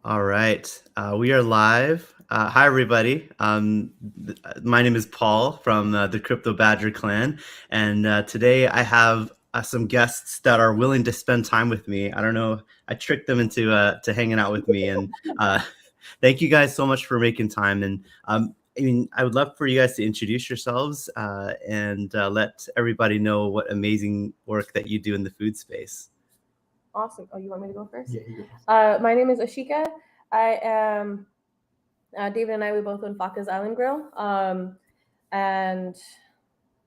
All right, we are live. Hi, everybody. My name is Paul from the Crypto Badger Clan, and today I have some guests that are willing to spend time with me. I don't know, I tricked them into to hanging out with me, and thank you guys so much for making time. And I would love for you guys to introduce yourselves and let everybody know what amazing work that you do in the food space. Awesome. Oh, you want me to go first? Yeah, you go. My name is Ashika. I am David and I. We both own Faka's Island Grill. And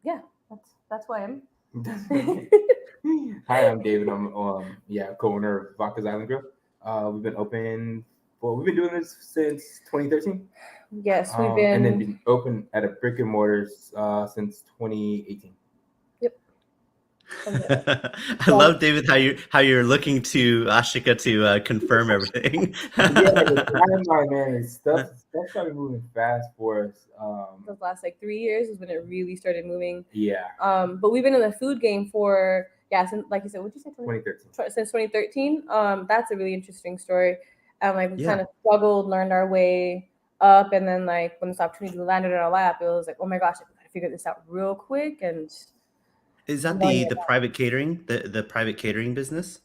yeah, that's who I am. Hi, I'm David. I'm co-owner of Faka's Island Grill. We've been doing this since 2013. Yes, we've and then been open at a brick and mortars since 2018. I love, David, how you're looking to Ashika to confirm everything. Yeah, the timeline, man, stuff started moving fast for us. Those last 3 years is when it really started moving. Yeah. But we've been in the food game for since, like you said, what'd you say? 2013. Since 2013. That's a really interesting story. And we Yeah. kind of struggled, learned our way up, and then when this opportunity landed in our lap, it was like, oh my gosh, I gotta figure this out real quick. And is that the private catering, the private catering business?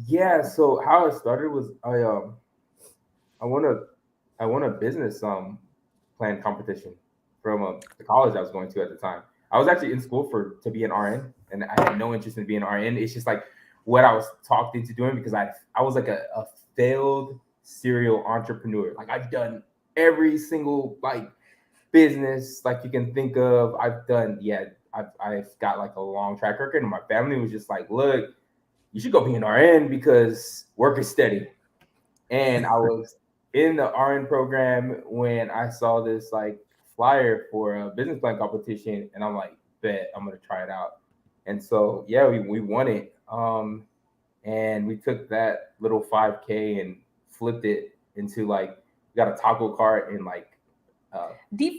Yeah. So how it started was I won a business plan competition from the college I was going to at the time. I was actually in school to be an RN, and I had no interest in being an RN. It's just like what I was talked into doing because I was like a failed serial entrepreneur. Like I've done every single business you can think of. I've got a long track record, and my family was just like, look, you should go be an RN because work is steady. And I was in the RN program when I saw this flyer for a business plan competition, and I'm like, bet I'm gonna try it out. And so we won it. And we took that little 5K and flipped it into we got a taco cart and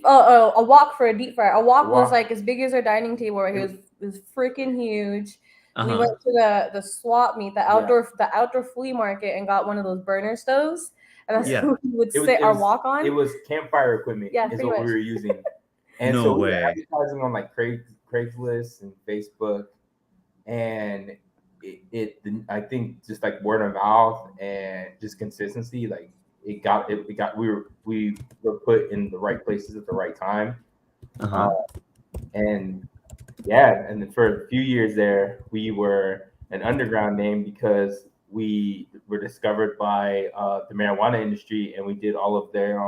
a wok for a deep fryer. A wok was as big as our dining table right here. It was freaking huge. We went to the swap meet, the outdoor flea market, and got one of those burner stoves. And that's what we would sit our wok on. It was campfire equipment is what we were using. And no so way. We were advertising on Craigslist and Facebook, and I think just word of mouth and just consistency, we were put in the right places at the right time. And then for a few years there, we were an underground name because we were discovered by the marijuana industry, and we did all of their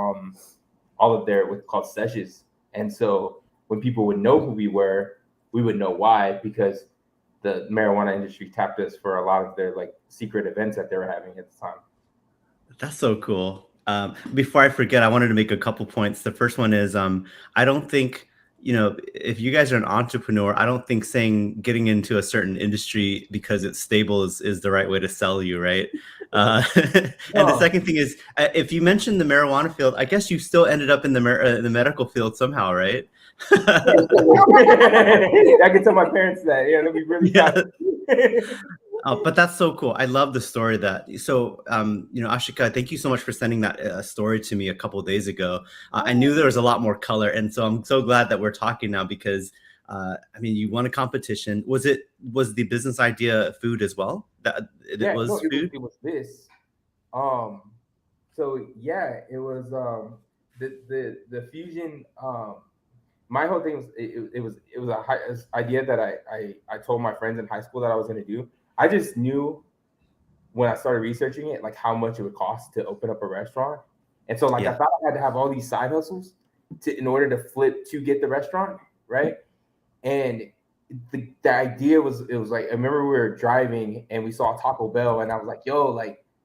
what's called sessions. And so when people would know who we were, we would know why, because the marijuana industry tapped us for a lot of their secret events that they were having at the time. That's so cool. Before I forget, I wanted to make a couple points. The first one is I don't think, if you guys are an entrepreneur, I don't think saying getting into a certain industry because it's stable is the right way to sell you, right? And the second thing is, if you mentioned the marijuana field, I guess you still ended up in the medical field somehow, right? I can tell my parents that. Yeah, they'll be really proud. But that's so cool. I love the story Ashika, thank you so much for sending that story to me a couple of days ago. I knew there was a lot more color, and so I'm so glad that we're talking now because you won a competition. Was the business idea food as well? Food? It was this. So it was the fusion. My whole thing was it was a idea that I told my friends in high school that I was going to do. I just knew when I started researching it, how much it would cost to open up a restaurant. And so I thought I had to have all these side hustles in order to flip to get the restaurant, right? And the idea was, I remember we were driving and we saw Taco Bell, and I was like, yo,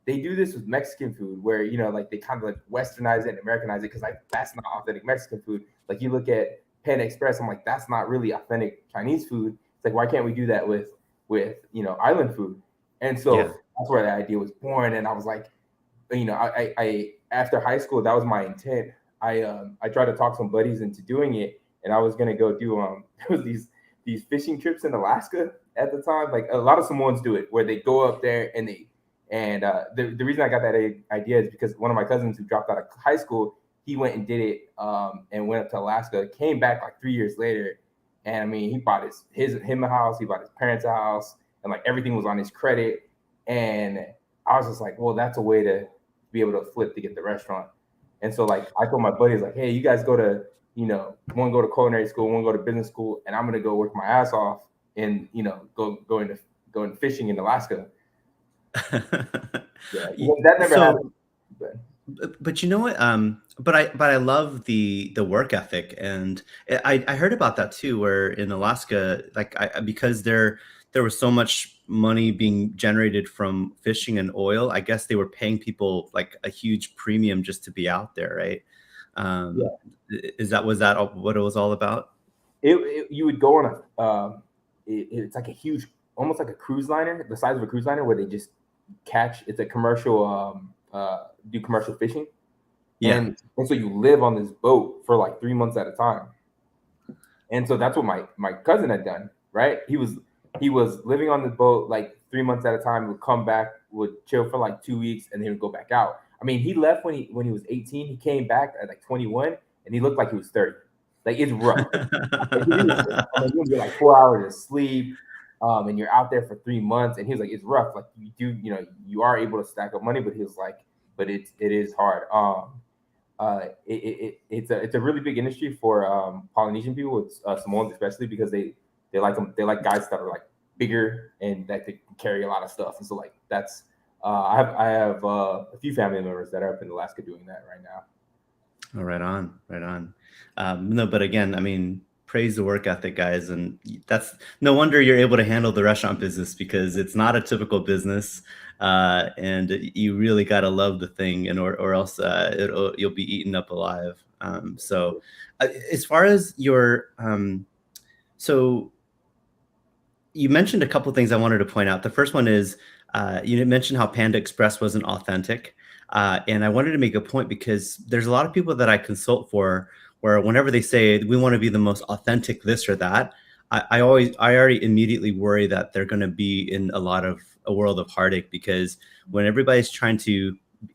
they do this with Mexican food where, they kind of westernize it and Americanize it because that's not authentic Mexican food. You look at Pan Express, I'm like, that's not really authentic Chinese food. It's why can't we do that with island food? And so that's where the idea was born. And I was like, I after high school, that was my intent. I tried to talk some buddies into doing it, and I was gonna go do there was these fishing trips in Alaska at the time. A lot of Samoans do it where they go up there and And the reason I got that idea is because one of my cousins who dropped out of high school, he went and did it and went up to Alaska, came back like 3 years later. And I mean, he bought him a house, he bought his parents a house, and like everything was on his credit. And I was just like, well, that's a way to be able to flip to get the restaurant. And so like I told my buddies like, hey, you guys go to, one go to culinary school, one go to business school, and I'm gonna go work my ass off and go into fishing in Alaska. Yeah, that never happened. But you know what? But I love the work ethic, and I heard about that too. Where in Alaska, like because there was so much money being generated from fishing and oil, I guess they were paying people like a huge premium just to be out there, right? Was that what it was all about? You would go on it's like a huge, almost like a cruise liner, the size of a cruise liner, where they just catch. It's a commercial. Do commercial fishing, and so you live on this boat for like 3 months at a time. And so that's what my cousin had done, right? He was living on this boat like 3 months at a time. Would come back, would chill for like 2 weeks, and then would go back out. I mean, he left when he was 18. He came back at like 21, and he looked like he was 30. Like, it's rough. You'll get like 4 hours of sleep, and you're out there for 3 months. And he was like, it's rough. Like, you are able to stack up money, but he was like, but it is hard. It's a really big industry for Polynesian people, Samoans especially, because they like them. They like guys that are like bigger and that can carry a lot of stuff. And so like that's I have a few family members that are up in Alaska doing that right now. Oh, right on. No, but again, I mean, praise the work ethic, guys, and that's no wonder you're able to handle the restaurant business, because it's not a typical business. And you really got to love the thing, or else you'll be eaten up alive. So as far as your so you mentioned a couple of things I wanted to point out. The first one is you mentioned how Panda Express wasn't authentic, and I wanted to make a point, because there's a lot of people that I consult for where whenever they say we want to be the most authentic this or that, I already immediately worry that they're going to be in a world of heartache, because when everybody's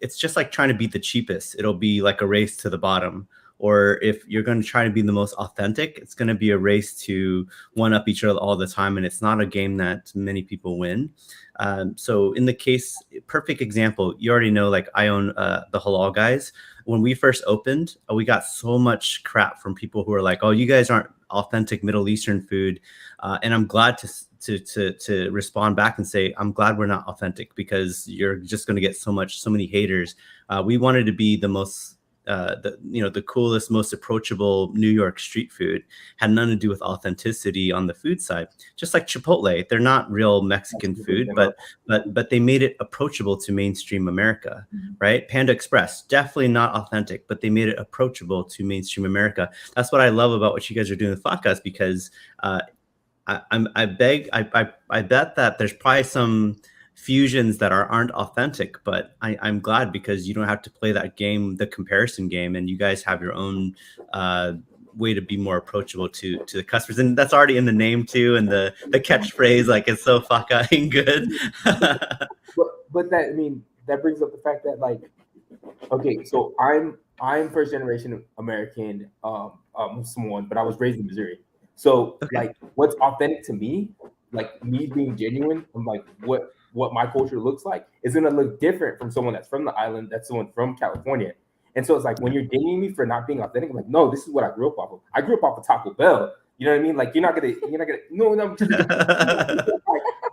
it's just like trying to beat the cheapest. It'll be like a race to the bottom. Or if you're going to try to be the most authentic, it's going to be a race to one up each other all the time. And it's not a game that many people win. So in the case, perfect example, you already know, like I own the Halal Guys. When we first opened, we got so much crap from people who are like, oh, you guys aren't authentic Middle Eastern food. And I'm glad to respond back and say, I'm glad we're not authentic, because you're just going to get so many haters. We wanted to be the most the coolest, most approachable New York street food. Had nothing to do with authenticity on the food side. Just like Chipotle, they're not real Mexican food, but they made it approachable to mainstream America, right? Panda Express, definitely not authentic, but they made it approachable to mainstream America. That's what I love about what you guys are doing with Faka, because I bet that there's probably some fusions that aren't authentic, but I'm glad, because you don't have to play that game, the comparison game, and you guys have your own way to be more approachable to the customers, and that's already in the name too, and the catchphrase, like, it's so fucking good. but that brings up the fact that, like, okay, so I'm first generation American, Samoan, but I was raised in Missouri. So like, what's authentic to me, like me being genuine, I'm like, what my culture looks like is going to look different from someone that's from the island, that's someone from California. And so it's like, when you're dinging me for not being authentic, I'm like, no, this is what I grew up off of. I grew up off of Taco Bell. You know what I mean? Like, you're not gonna, no.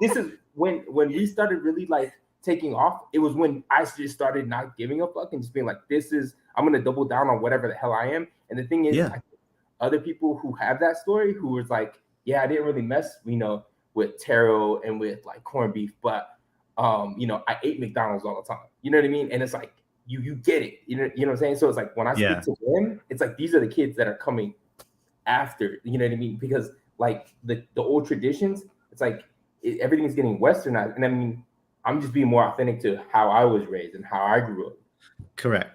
This is when we started really like taking off. It was when I just started not giving a fuck and just being like, I'm going to double down on whatever the hell I am. And the thing is, other people who have that story, who was like, yeah, I didn't really mess, with taro and with like corned beef, but I ate McDonald's all the time. You know what I mean? And it's like, you get it. You know what I'm saying? So it's like, when I speak to them, it's like, these are the kids that are coming after. You know what I mean? Because like the old traditions, it's like everything's getting westernized. And I mean, I'm just being more authentic to how I was raised and how I grew up. Correct.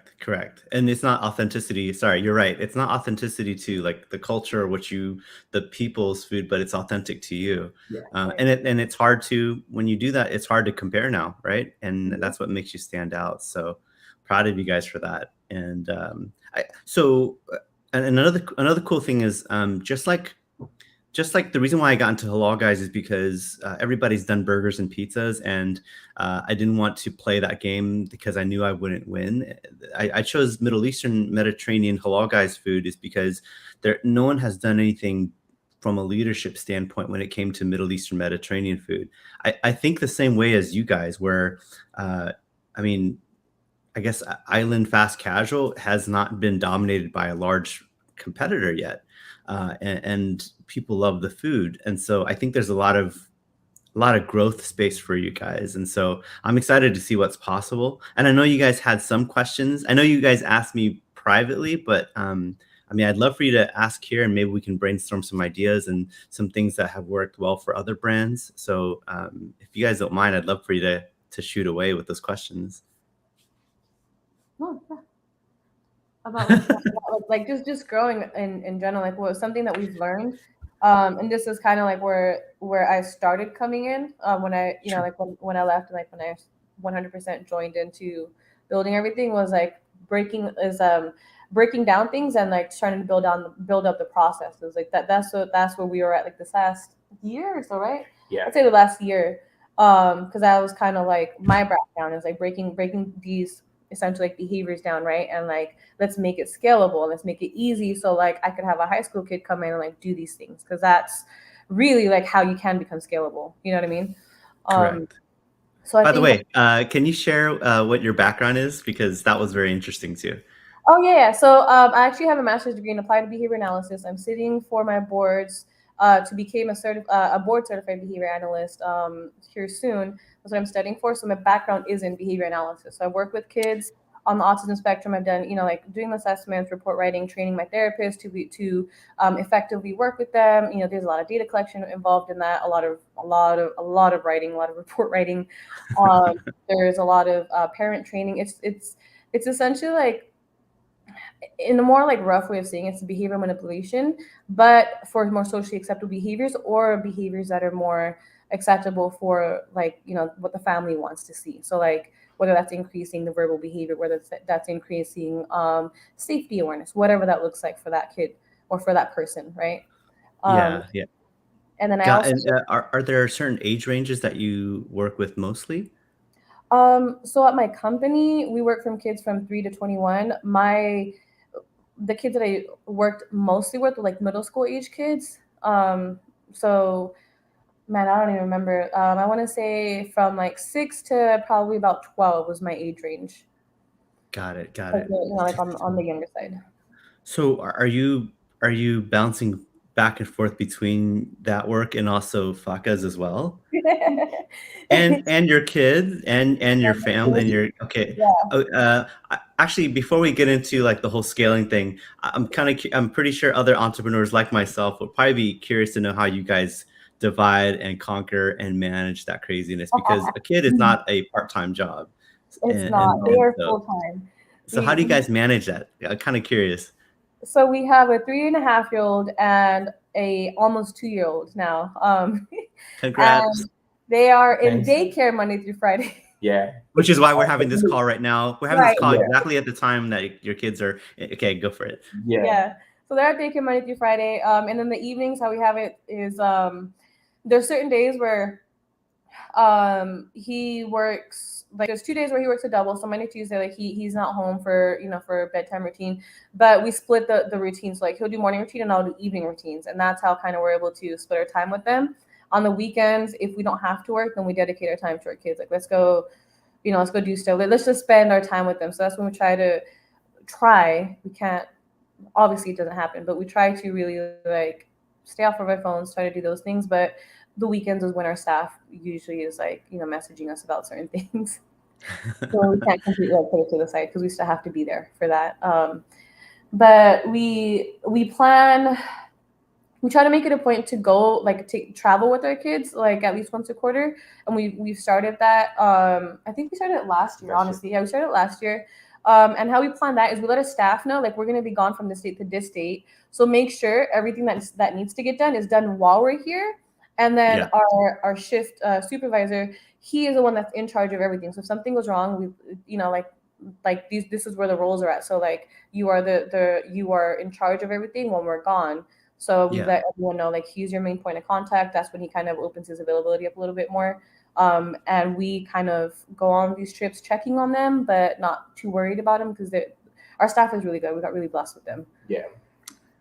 And it's not authenticity. Sorry, you're right. It's not authenticity to like the culture, the people's food, but it's authentic to you. Yeah. And it's hard to, when you do that, it's hard to compare now, right? And that's what makes you stand out. So proud of you guys for that. And and another cool thing is just like the reason why I got into halal guys is because everybody's done burgers and pizzas, and I didn't want to play that game because I knew I wouldn't win. I chose Middle Eastern Mediterranean halal guys food is because no one has done anything from a leadership standpoint when it came to Middle Eastern Mediterranean food. I think the same way as you guys, where I mean, I guess island fast casual has not been dominated by a large competitor yet. And people love the food. And so I think there's a lot of growth space for you guys. And so I'm excited to see what's possible. And I know you guys had some questions. I know you guys asked me privately, but I mean, I'd love for you to ask here and maybe we can brainstorm some ideas and some things that have worked well for other brands. So if you guys don't mind, I'd love for you to shoot away with those questions. Oh, yeah. About like just growing in general, like what something that we've learned, and this is kind of like where I started coming in when I like when I left and like when I 100% joined into building everything was like breaking down things and like trying to build up the processes like that's where we were at like this last year or so, right? Yeah, I'd say the last year, because that was kind of like my background is like breaking these essentially like behaviors down, right? And like let's make it scalable, let's make it easy so like I could have a high school kid come in and like do these things, because that's really like how you can become scalable, you know what I mean? Correct. So by the way, can you share what your background is, because that was very interesting too? Oh yeah, so I actually have a master's degree in applied behavior analysis. I'm sitting for my boards to become a board certified behavior analyst here soon. That's what I'm studying for. So my background is in behavior analysis. So I work with kids on the autism spectrum. I've done, like doing assessments, report writing, training my therapist to effectively work with them. There's a lot of data collection involved in that. A lot of writing, a lot of report writing. There's a lot of parent training. It's essentially like, in a more like rough way of saying it's behavior manipulation, but for more socially acceptable behaviors or behaviors that are more acceptable for like what the family wants to see. So like whether that's increasing the verbal behavior, whether that's increasing safety awareness, whatever that looks like for that kid or for that person, right? Yeah. And then are there certain age ranges that you work with mostly? So at my company, we work from kids from 3 to 21. The kids that I worked mostly with were like middle school age kids. So man, I don't even remember. I want to say from like 6 to probably about 12 was my age range. Got it. Like on the younger side. So are you bouncing back and forth between that work and also Faka's as well? and your kids and your family and your Yeah. Actually, before we get into like the whole scaling thing, I'm pretty sure other entrepreneurs like myself would probably be curious to know how you guys divide and conquer and manage that craziness, because a kid is not a part-time job. It's not. They are full-time. So how do you guys manage that? I'm kind of curious. So we have a 3.5-year-old and a almost 2-year-old now. Congrats. They are in daycare Monday through Friday. Yeah. Which is why we're having this call right now. We're having this call exactly at the time that your kids are okay. Go for it. Yeah. So they're at daycare Monday through Friday. And then the evenings, how we have it is there's certain days where he works, like there's 2 days where he works a double. So Monday, Tuesday, like he's not home for for bedtime routine, but we split the routines. So like he'll do morning routine and I'll do evening routines, and that's how kind of we're able to split our time with them. On the weekends, if we don't have to work, then we dedicate our time to our kids. Like let's go do stuff. Let's just spend our time with them. So that's when we try. We can't, obviously it doesn't happen, but we try to really like stay off of our phones, try to do those things. But the weekends is when our staff usually is like, messaging us about certain things. So we can't completely put it to the side because we still have to be there for that. But we try to make it a point to go like travel with our kids like at least once a quarter. And we've started that. I think we started it last year, honestly. Yeah, we started it last year. And how we plan that is we let our staff know, like, we're going to be gone from this date to this date. So make sure everything that needs to get done is done while we're here. And then our shift supervisor, he is the one that's in charge of everything. So if something goes wrong, we, like this is where the roles are at. So like you are you are in charge of everything when we're gone. So we let everyone know, like, he's your main point of contact. That's when he kind of opens his availability up a little bit more. And we kind of go on these trips checking on them, but not too worried about them because our staff is really good. We got really blessed with them. Yeah.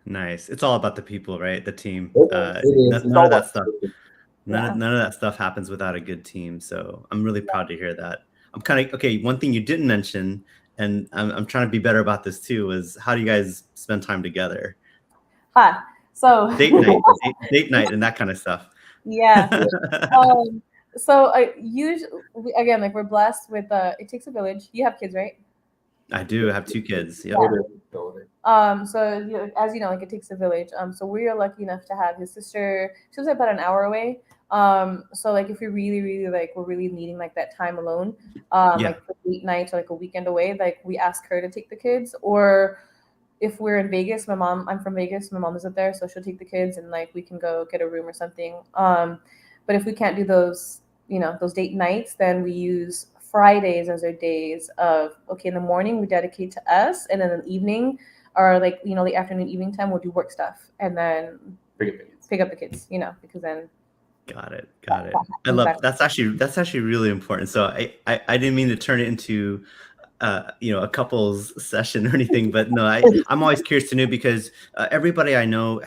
Nice. It's all about the people, right? The team. None of that stuff. None of that stuff happens without a good team. So I'm really proud to hear that. I'm kind of okay. One thing you didn't mention, and I'm trying to be better about this too, is how do you guys spend time together? So date night, and that kind of stuff. Yeah. So usually, again, like, we're blessed with it takes a village. You have kids, right? I do. I have 2 kids. Yep. So as you know, like, it takes a village. So we are lucky enough to have his sister. She lives about an hour away. So like, if we really like, we're really needing like that time alone, like for date nights or like a weekend away, like we ask her to take the kids. Or if we're in Vegas, I'm from Vegas, my mom is up there, so she'll take the kids and like we can go get a room or something. But if we can't do those date nights, then we use Fridays as our days of, okay, in the morning we dedicate to us, and then in the evening, or like, the afternoon, evening time, we'll do work stuff, and then pick up the kids, because then. Got it. I love that's actually really important. So I didn't mean to turn it into a couples session or anything, but no, I'm always curious to know, because everybody I know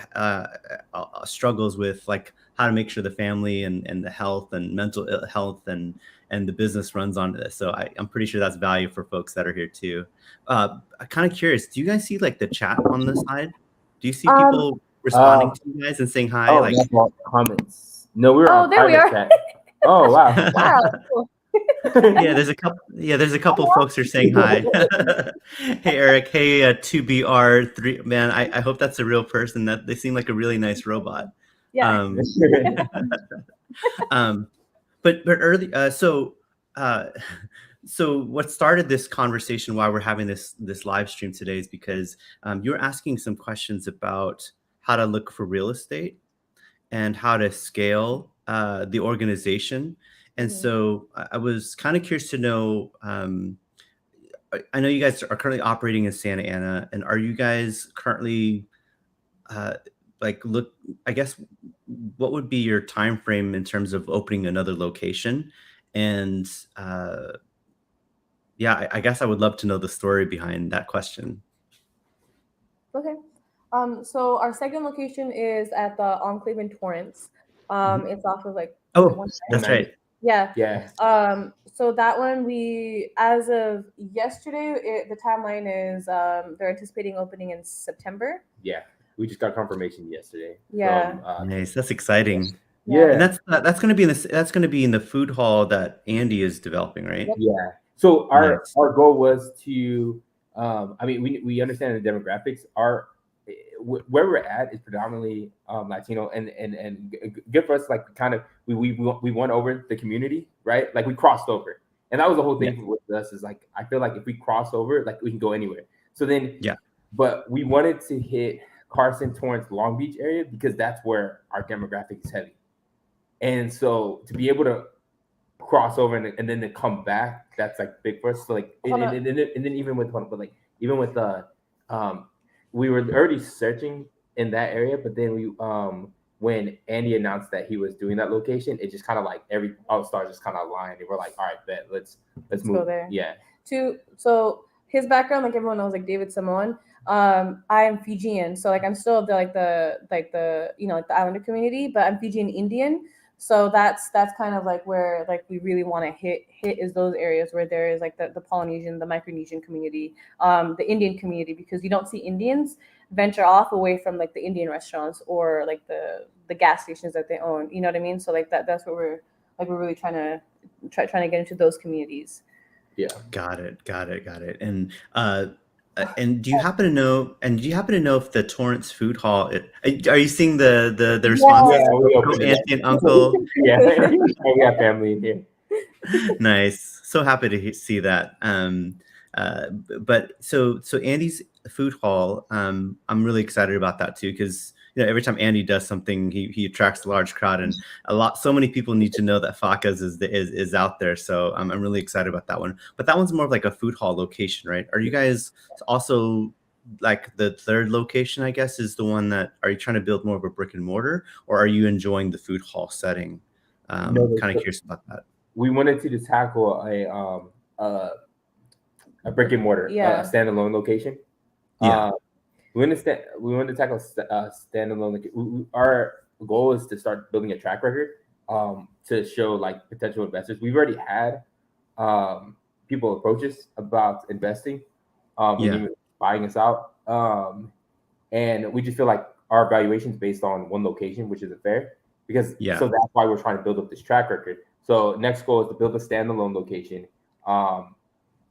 struggles with like how to make sure the family and the health and mental health and the business runs onto this. So I'm pretty sure that's value for folks that are here too. I'm kind of curious, do you guys see like the chat on the side? Do you see people responding to you guys and saying hi? Oh, like comments. No, we were on there we are. chat. Oh, wow. Wow. Cool. There's a couple folks who are saying hi. Hey Eric, hey 2BR3, man, I hope that's a real person. That they seem like a really nice robot. Yeah. But early so what started this conversation, why we're having this live stream today, is because you're asking some questions about how to look for real estate and how to scale the organization. And so I was kind of curious to know, I know you guys are currently operating in Santa Ana, and are you guys currently I guess, what would be your time frame in terms of opening another location? And I guess I would love to know the story behind that question. Okay. So our second location is at the Enclave in Torrance. It's off of like. Oh, that's right. Yeah. Yeah. So that one, as of yesterday, the timeline is they're anticipating opening in September. Yeah. We just got confirmation yesterday. Yeah. Nice. That's exciting. Yeah. And that's going to be in the food hall that Andy is developing, right? Yeah. So our goal was to, we understand the demographics. Where we're at is predominantly Latino, and good for us. Like, kind of we won over the community, right? Like, we crossed over, and that was the whole thing with us. Is like, I feel like if we cross over, like, we can go anywhere. So then, but we wanted to hit Carson, Torrance, Long Beach area because that's where our demographic is heavy, and so to be able to cross over and then to come back, that's like big for us. So like, and then even with the we were already searching in that area, but then we when Andy announced that he was doing that location, it just kind of like all the stars just kind of aligned. And we're like, all right, bet, let's move. Go there. Yeah. So his background, like everyone knows, like David Samoan. I'm Fijian, so like I'm still the Islander community, but I'm Fijian Indian. So that's kind of like where like we really want to hit is those areas where there is like the Polynesian, the Micronesian community, the Indian community, because you don't see Indians venture off away from like the Indian restaurants or like the gas stations that they own. You know what I mean? So like that's what we're really trying to get into those communities. Yeah. Got it. And do you happen to know? And do you happen to know if the Torrance Food Hall? Are you seeing the response? Yeah, auntie and uncle. Yeah, we got family in here. Nice. So happy to see that. But so Andy's food hall, I'm really excited about that too, because every time Andy does something, he attracts a large crowd, and so many people need to know that Faka's is out there. So I'm really excited about that one. But that one's more of like a food hall location, right? Are you guys also like the third location, I guess, is the one that, are you trying to build more of a brick and mortar, or are you enjoying the food hall setting? No, Kind of curious about that. We wanted to tackle a brick and mortar, a standalone location. Yeah. We want to tackle standalone. Our goal is to start building a track record to show like potential investors. We've already had people approach us about investing, even buying us out, and we just feel like our valuation is based on one location, which isn't fair. So that's why we're trying to build up this track record. So next goal is to build a standalone location,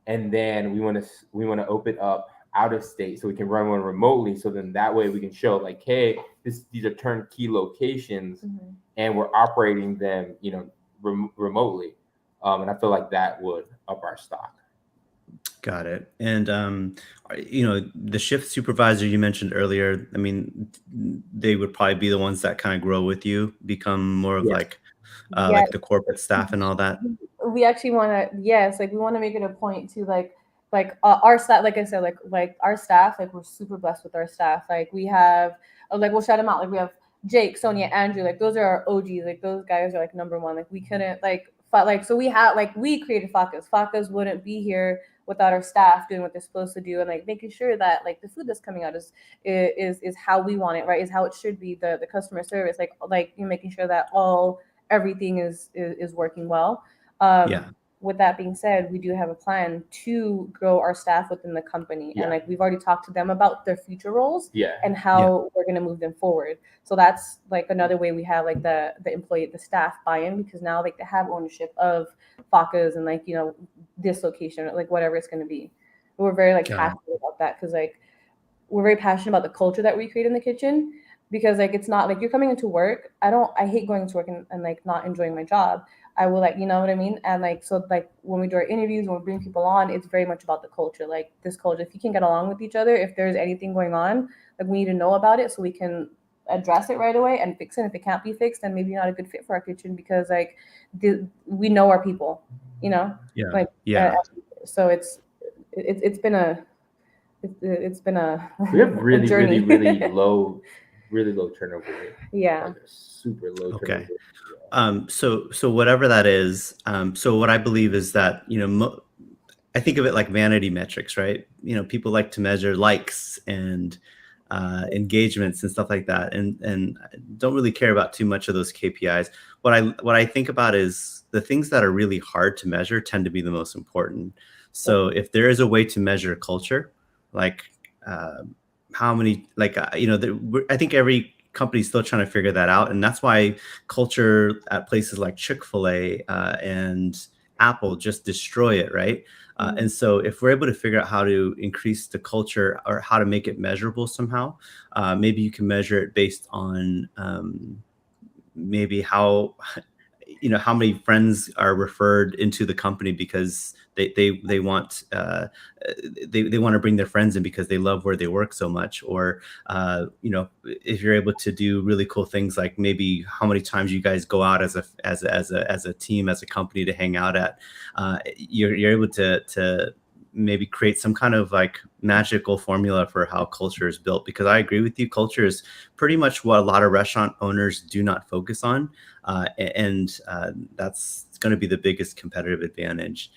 and then we want to open up out of state so we can run one remotely. So then that way we can show like, hey, these are turnkey locations, and we're operating them, remotely. And I feel like that would up our stock. Got it. And the shift supervisor you mentioned earlier, I mean, they would probably be the ones that kind of grow with you, become more of like the corporate staff and all that. We actually want to, like we want to make it a point to like our staff, like I said, like our staff, like we're super blessed with our staff. Like we have, like we'll shout them out. Like we have Jake, Sonia, Andrew. Like those are our OGs. Like those guys are like number one. Like we couldn't so we had we created Faka's. Faka's wouldn't be here without our staff doing what they're supposed to do and like making sure that like the food that's coming out is how we want it, right? Is how it should be. The customer service, like you're making sure that everything is working well. With that being said, we do have a plan to grow our staff within the company. And like we've already talked to them about their future roles and how we're going to move them forward. So that's like another way we have like the employee, the staff buy-in, because now like they have ownership of Faka's and like, this location, like whatever it's going to be. We're very like passionate about that, because like we're very passionate about the culture that we create in the kitchen, because like it's not like you're coming into work. I hate going to work and like not enjoying my job. I will like, you know what I mean? And like, so like when we do our interviews, when we bring people on, it's very much about the culture. Like this culture, if you can get along with each other, if there's anything going on, like we need to know about it so we can address it right away and fix it. If it can't be fixed, then maybe not a good fit for our kitchen, because like we know our people, so it's been a we have really low turnover rate. Like super low turnover rate. So whatever that is, so what I believe is that I think of it like vanity metrics, right? People like to measure likes and engagements and stuff like that, and don't really care about too much of those KPIs. What I think about is the things that are really hard to measure tend to be the most important. So if there is a way to measure culture, like how many, like I think every company's still trying to figure that out, and that's why culture at places like Chick-fil-A and Apple just destroy it, right? And so if we're able to figure out how to increase the culture or how to make it measurable somehow, maybe you can measure it based on maybe how many friends are referred into the company because they want they want to bring their friends in because they love where they work so much, or if you're able to do really cool things like maybe how many times you guys go out as a team, as a company to hang out at, you're able to maybe create some kind of like magical formula for how culture is built. Because I agree with you, culture is pretty much what a lot of restaurant owners do not focus on. And that's going to be the biggest competitive advantage.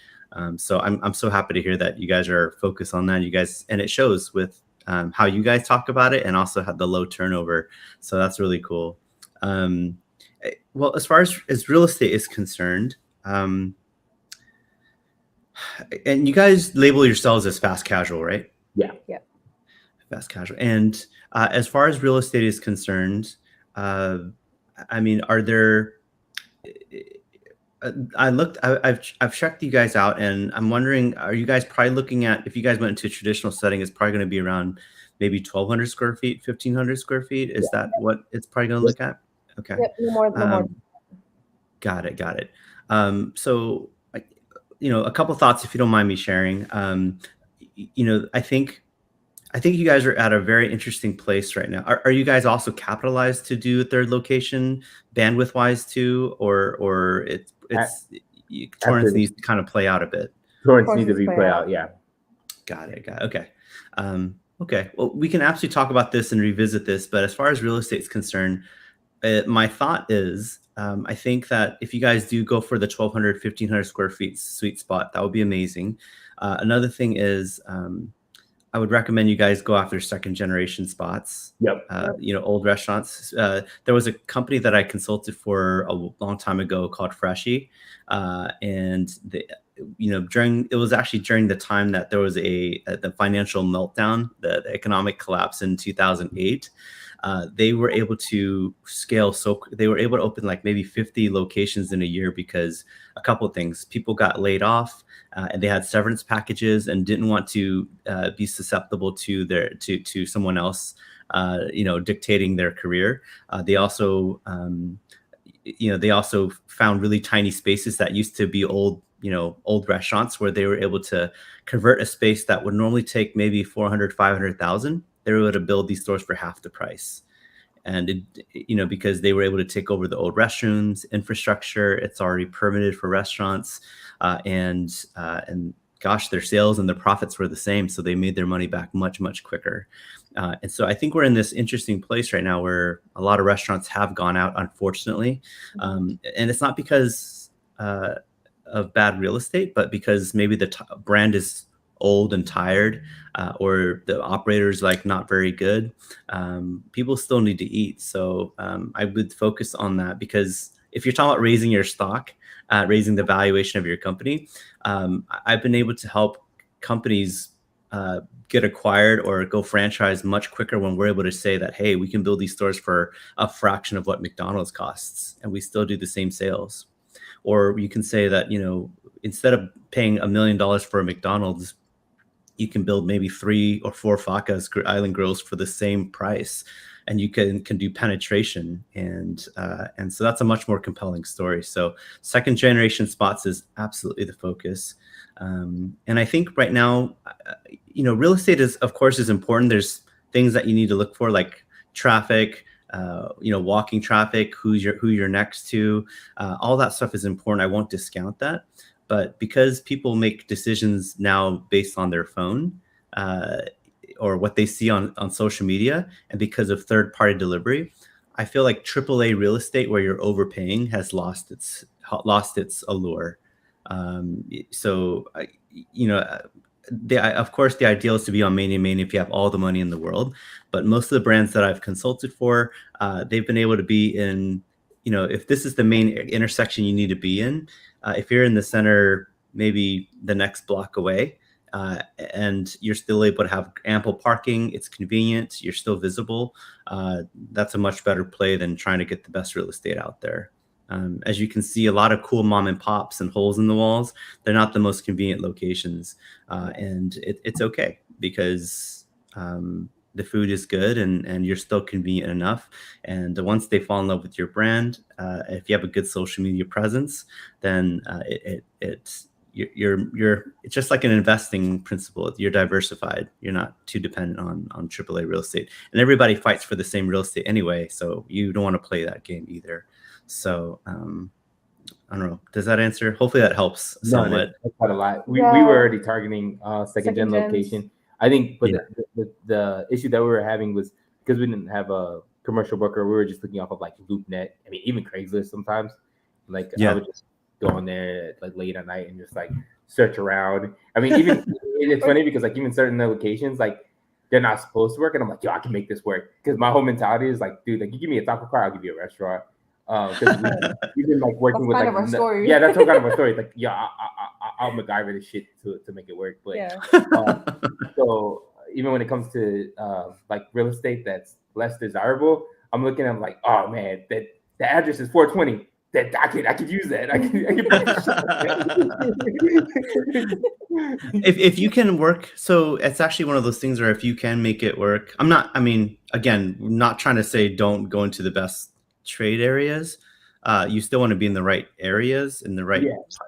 So I'm so happy to hear that you guys are focused on that. You guys, and it shows with how you guys talk about it, and also have the low turnover. So that's really cool. Well, as far as real estate is concerned, and you guys label yourselves as fast casual, right? Yeah. Fast casual. And as far as real estate is concerned, I mean, are there? I've checked you guys out, and I'm wondering, are you guys probably looking at, if you guys went into a traditional setting, it's probably going to be around maybe 1,200 square feet, 1,500 square feet. Is that what it's probably going to look at? Okay. Yep, no more. Got it. So, a couple thoughts, if you don't mind me sharing. I think you guys are at a very interesting place right now. Are you guys also capitalized to do a third location bandwidth wise too, or Torrance needs to kind of play out a bit? Torrance needs to be play out. Yeah. Got it. Okay. Okay. Well, we can absolutely talk about this and revisit this, but as far as real estate is concerned, my thought is, I think that if you guys do go for the 1,200, 1,500 square feet sweet spot, that would be amazing. Another thing is, I would recommend you guys go after second generation spots. Yep. Old restaurants. There was a company that I consulted for a long time ago called Freshie, and it was actually during the time that there was the financial meltdown, the economic collapse in 2008. They were able to scale, so they were able to open like maybe 50 locations in a year because a couple of things: people got laid off, and they had severance packages and didn't want to be susceptible to to someone else, dictating their career. They also found really tiny spaces that used to be old restaurants, where they were able to convert a space that would normally take maybe 400, 500,000. They were able to build these stores for half the price. And because they were able to take over the old restrooms, infrastructure, it's already permitted for restaurants, and gosh, their sales and their profits were the same, so they made their money back much, much quicker. And so I think we're in this interesting place right now where a lot of restaurants have gone out, unfortunately, and it's not because of bad real estate, but because maybe the brand is old and tired, or the operator's like not very good. People still need to eat. So I would focus on that, because if you're talking about raising your stock, raising the valuation of your company, I've been able to help companies get acquired or go franchise much quicker when we're able to say that, hey, we can build these stores for a fraction of what McDonald's costs, and we still do the same sales. Or you can say that, instead of paying $1 million for a McDonald's, you can build maybe 3 or 4 Faka's Island Grills for the same price, and you can do penetration, and so that's a much more compelling story. So second generation spots is absolutely the focus, and I think right now, real estate is important. There's things that you need to look for, like traffic, walking traffic, who you're next to, all that stuff is important. I won't discount that. But because people make decisions now based on their phone, or what they see on social media, and because of third-party delivery, I feel like AAA real estate, where you're overpaying, has lost its allure. Of course, the ideal is to be on main and main if you have all the money in the world. But most of the brands that I've consulted for, they've been able to be in, if this is the main intersection you need to be in, if you're in the center, maybe the next block away, and you're still able to have ample parking, it's convenient, you're still visible, that's a much better play than trying to get the best real estate out there. As you can see, a lot of cool mom and pops and holes in the walls, they're not the most convenient locations. And it's okay, because the food is good, and you're still convenient enough. And once they fall in love with your brand, if you have a good social media presence, then it's just like an investing principle. You're diversified. You're not too dependent on AAA real estate. And everybody fights for the same real estate anyway, so you don't want to play that game either. So I don't know. Does that answer? Hopefully that helps somewhat. No, that's quite a lot. We were already targeting second gen location. I think, but the issue that we were having was because we didn't have a commercial broker, we were just looking off of like LoopNet. I mean, even Craigslist sometimes. Like I would just go on there like late at night and just like search around. I mean, even it's funny because like even certain locations, like they're not supposed to work, and I'm like, yo, I can make this work, because my whole mentality is like, dude, like you give me a taco car, I'll give you a restaurant. Because we've been like working with like our story. Yeah, that's what kind of our story. Like, yeah, I'll MacGyver this shit to make it work. But so even when it comes to like real estate that's less desirable, I'm looking at like, oh man, that the address is 420. That I could use that. I can if you can work, so it's actually one of those things where if you can make it work, not trying to say don't go into the best trade areas. You still want to be in the right areas, in the right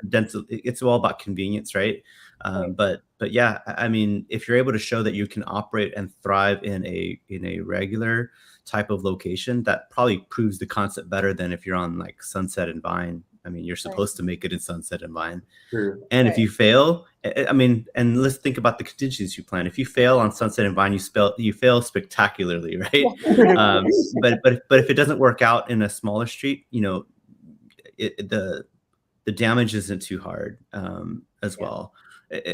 density. It's all about convenience, right? But yeah, I mean, if you're able to show that you can operate and thrive in a regular type of location, that probably proves the concept better than if you're on like Sunset and Vine. I mean, you're supposed to make it in Sunset and Vine. True. And if you fail, I mean, and let's think about the contingency plan. If you fail on Sunset and Vine, you fail spectacularly, right? But if it doesn't work out in a smaller street, you know, the damage isn't too hard as well.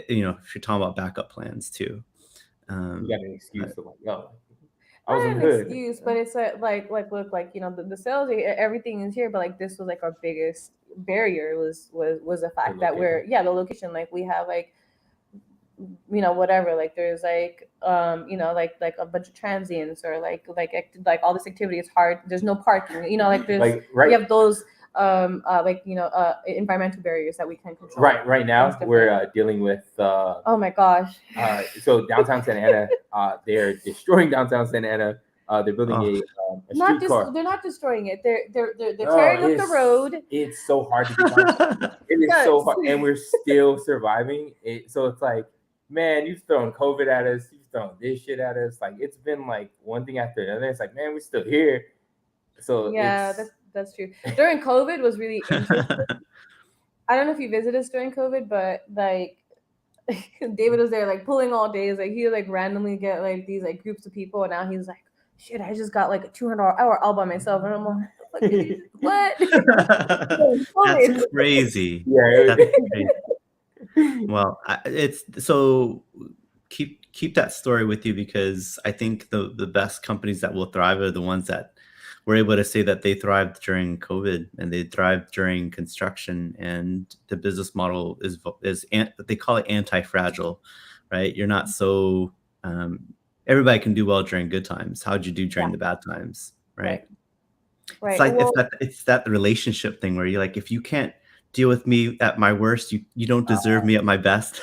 You know, if you're talking about backup plans too. You got an excuse to like, yo, I not was in an hood. excuse, but it's like look, like, you know, the sales, everything is here, but like this was like our biggest barrier was the fact that we're the location. Like we have like, you know, whatever, like there's like you know, like a bunch of transients or like all this activity is hard. There's no parking, you know, like there's like, right. We have those like, you know, environmental barriers that we can control. Right now we're dealing with oh my gosh. So downtown Santa Ana, they're destroying downtown Santa Ana. They're building a streetcar. They're not destroying it. They're tearing up the road. It's so hard to find. It is so hard, and we're still surviving. So it's like, man, you've thrown COVID at us. You've thrown this shit at us. Like it's been like one thing after another. It's like, man, we're still here. So yeah, that's true. During COVID was really interesting. I don't know if you visited us during COVID, but like David was there like pulling all days. Like he would like randomly get like these like groups of people, and now he's like, shit, I just got like a 200-hour all by myself, and I'm like, what? That's crazy. Yeah, that's crazy. Well, it's so keep that story with you, because I think the best companies that will thrive are the ones that were able to say that they thrived during COVID and they thrived during construction, and the business model is they call it anti-fragile, right? You're not so everybody can do well during good times. How'd you do during the bad times, right? It's like it's that relationship thing where you're like, if you can't deal with me at my worst, you don't deserve me at my best.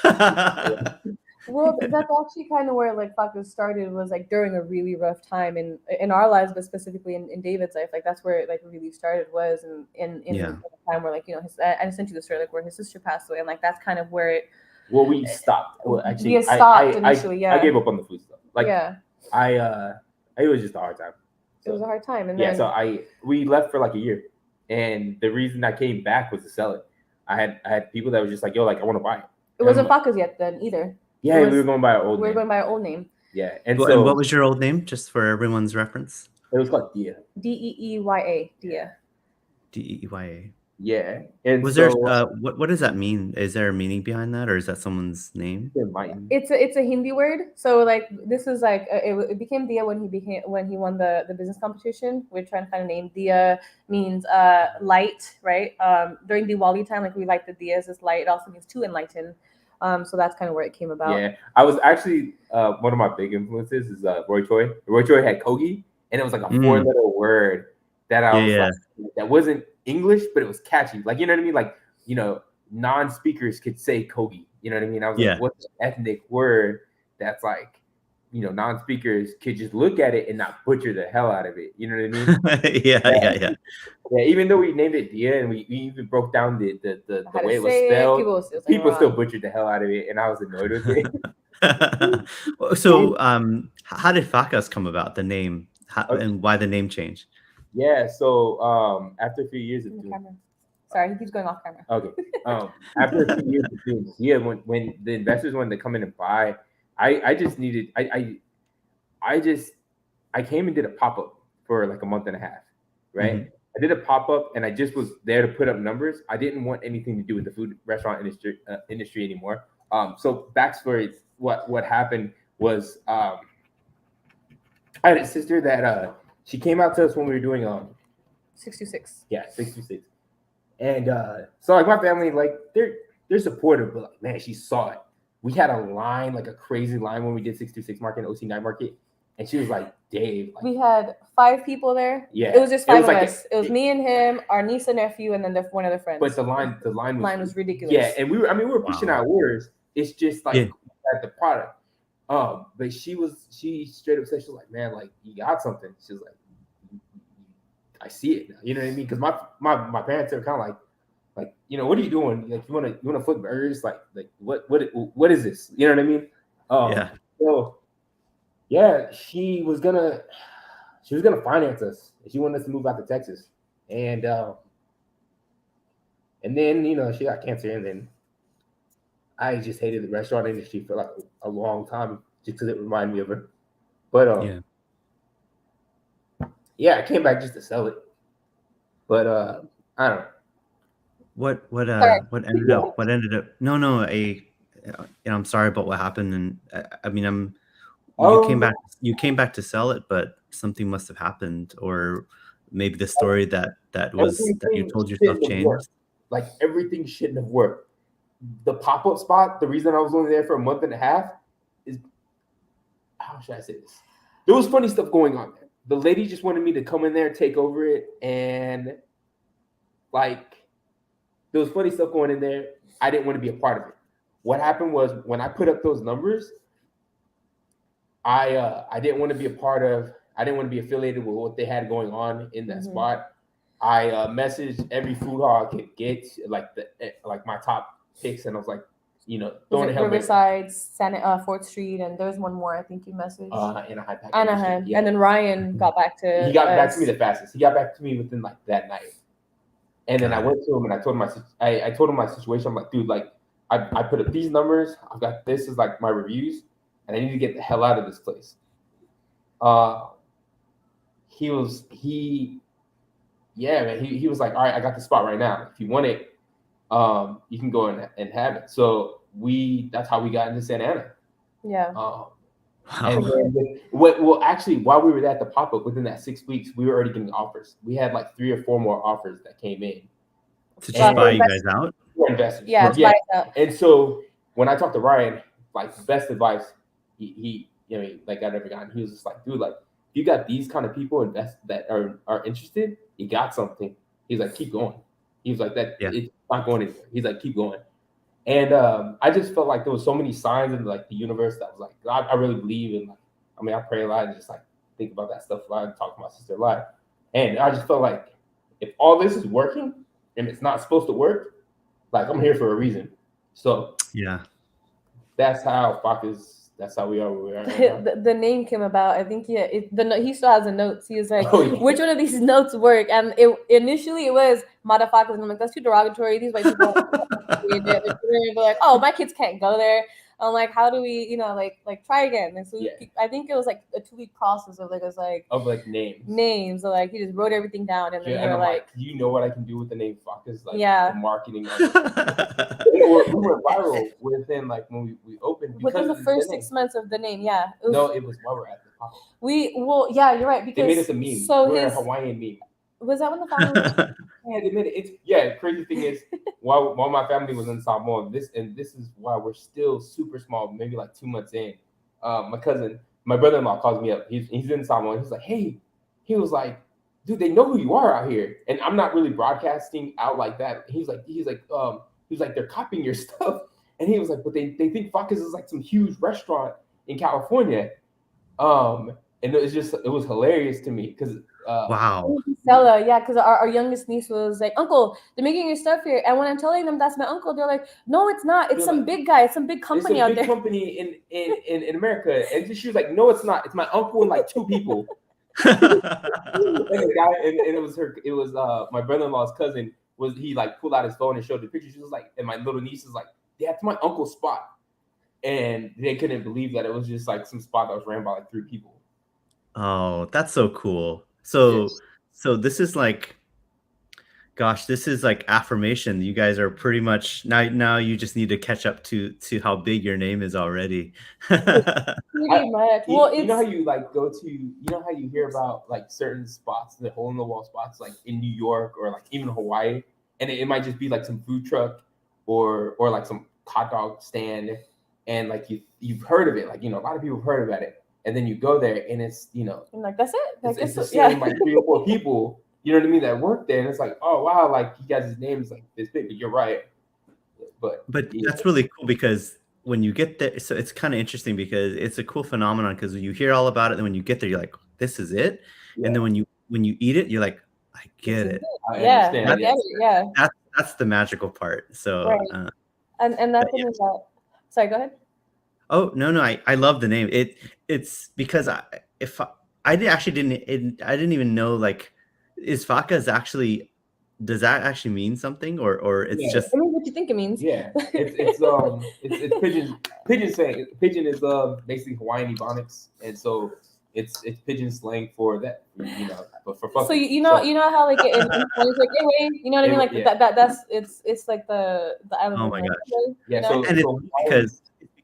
Well, that's actually kind of where like Faka started, was like during a really rough time in our lives, but specifically in David's life. Like that's where it like really started, was in the time where, like, you know, I sent you the story like where his sister passed away, and like that's kind of where it. Well, we stopped. Well, actually, we stopped initially. I gave up on the food stuff. Like, it was just a hard time. So, it was a hard time, and then, so we left for like a year, and the reason I came back was to sell it. I had people that were just like, yo, like I want to buy it. It wasn't Faka's yet then either. Yeah, we were going by our old name. We were going by our old name. Yeah. And what was your old name, just for everyone's reference? It was called Dia. Deeya. Dia. Deeya. Yeah. And was there what does that mean? Is there a meaning behind that, or is that someone's name? It's a Hindi word. So like this is like it became Dia when he won the business competition. We're trying to find a name. Dia means light, right? During Diwali time, like we light the diyas as light. It also means to enlighten. So that's kind of where it came about. Yeah, I was actually one of my big influences is Roy Choi. Roy Choi had Kogi, and it was like a 4-letter word that I was like, that wasn't English, but it was catchy. Like, you know what I mean? Like, you know, non-speakers could say Kogi. You know what I mean? I was like, what's an ethnic word that's like, you know, non-speakers could just look at it and not butcher the hell out of it. You know what I mean? Yeah. Even though we named it Dia and we even broke down the way it was spelled, people still butchered the hell out of it, and I was annoyed with it. So, how did Fakas come about, the name, and why the name change? Yeah, so after a few years of doing, sorry, he keeps going off camera. Okay. After a few years of doing Dia, when the investors wanted to come in and buy, I just needed I came and did a pop-up for like a month and a half, right? Mm-hmm. I did a pop-up and I just was there to put up numbers. I didn't want anything to do with the food restaurant industry anymore. So backstory, what happened was I had a sister that she came out to us when we were doing 626. Yeah, 626. And so like my family, like they're supportive, but like, man, she saw it. We had a line, like a crazy line when we did 626 market and OC night market. And she was like, Dave. Like, we had 5 people there. Yeah. It was just 5 of us. It was me and him, our niece and nephew, and then one of their friends. But the line was ridiculous. Yeah, and we were pushing our orders. It's just like at the product. But she straight up said, she was like, man, like you got something. She was like, I see it now. You know what I mean? Because my parents are kind of like, like, you know, what are you doing? Like, you want to flip burgers? Like what is this? You know what I mean? Yeah. So yeah, she was gonna finance us. She wanted us to move out to Texas, and then, you know, she got cancer, and then I just hated the restaurant industry for like a long time just because it reminded me of her. But yeah, I came back just to sell it. But I don't know. What ended up no, I'm sorry about what happened, and I mean you came back to sell it, but something must have happened, or maybe the story that you told yourself changed. Like, everything shouldn't have worked. The pop-up spot, the reason I was only there for a month and a half is, how should I say this? There was funny stuff going on there. The lady just wanted me to come in there, take over it, and like, there was funny stuff going in there. I didn't want to be a part of it. What happened was, when I put up those numbers, I didn't want to be a part of. I didn't want to be affiliated with what they had going on in that spot. I messaged every food hall I could get, like my top picks, and I was like, you know, Riverside, 4th Street, and there's one more I think you messaged. Anaheim. Yeah. And then Ryan got back to. He got back to me the fastest. He got back to me within like that night. And then I went to him and I told him I told him my situation. I'm like, dude, like, I put up these numbers. I've got this as like my reviews, and I need to get the hell out of this place. He was like, all right, I got the spot right now. If you want it, you can go and have it. So that's how we got into Santa Ana. Yeah. And then actually, while we were at the pop-up, within that 6 weeks, we were already getting offers. We had like 3 or 4 more offers that came in to just buy you guys out. For investors. Yeah, to buy us out. And so when I talked to Ryan, like, the best advice he I mean, like, I've ever gotten, he was just like, dude, like, if you got these kind of people that are interested, you got something. He's like, keep going. He was like, it's not going anywhere. He's like, keep going. And I just felt like there was so many signs in like the universe that was like, I really believe in, like, I mean, I pray a lot and just like think about that stuff a lot and talk to my sister a lot. And I just felt like, if all this is working and it's not supposed to work, like, I'm here for a reason. So yeah, that's how we are where we are right now. The name came about. I think he still has the notes. He was like, which one of these notes work? And initially it was motherfuckers. And I'm like, that's too derogatory. These white people. They're like, oh, my kids can't go there. I'm like, how do we, you know, like try again? And so I think it was like a 2-week process of names. So like, he just wrote everything down, and then you're like, you know what I can do with the name Faka's, like, the marketing. we were viral within, like, when we opened. Within the first 6 months of the name, yeah. It was while we're at the pop-up. Yeah, you're right, because they made us a meme. So we're a Hawaiian meme. Was that when the family? Yeah, they made it. Crazy thing is, while my family was in Samoa, this is why we're still super small. Maybe like 2 months in, my brother-in-law calls me up. He's in Samoa. He's like, hey, he was like, dude, they know who you are out here, and I'm not really broadcasting out like that. He's like, they're copying your stuff, and he was like, but they think Faka's is like some huge restaurant in California, and it was hilarious to me because. Wow. Stella, yeah, because our youngest niece was like, Uncle, they're making your stuff here. And when I'm telling them that's my uncle, they're like, no, it's not. It's some big guy. It's some big company out there. It's a big company in America. And she was like, no, it's not. It's my uncle and like 2 people. And it was my brother-in-law's cousin. He like pulled out his phone and showed the picture. She was like, and my little niece is like, yeah, it's my uncle's spot. And they couldn't believe that it was just like some spot that was ran by like 3 people. Oh, that's so cool. So this is like, gosh, this is like affirmation. You guys are pretty much now you just need to catch up to how big your name is already. Pretty much. Well, you know how you like go to, you know how you hear about like certain spots, the hole in the wall spots, like in New York or like even Hawaii, and it might just be like some food truck or like some hot dog stand, and like you've heard of it, like, you know, a lot of people have heard about it. And then you go there, and it's, you know, I'm like, that's it. Like, it's the same, like 3 or 4 people, you know what I mean, that work there, and it's like, oh wow, like you guys' name is like this big. But you're right. But that's really cool, because when you get there, so it's kind of interesting because it's a cool phenomenon, because you hear all about it, and when you get there, you're like, this is it. Yeah. And then when you eat it, you're like, I get it. I understand. that's the magical part. So, right. And that's something that. Sorry, go ahead. Oh no, I love the name. It's because I didn't even know, like, is Faka is actually, does that actually mean something, or it's just. I mean, what you think it means? Yeah, it's pigeon saying pigeon is basically Hawaiian Ebonics, and so it's pigeon slang for that, but for fucking. So you know how like in Spanish, like anyway, you know what I mean, like that's it's like the island. Oh my gosh. Yeah, so And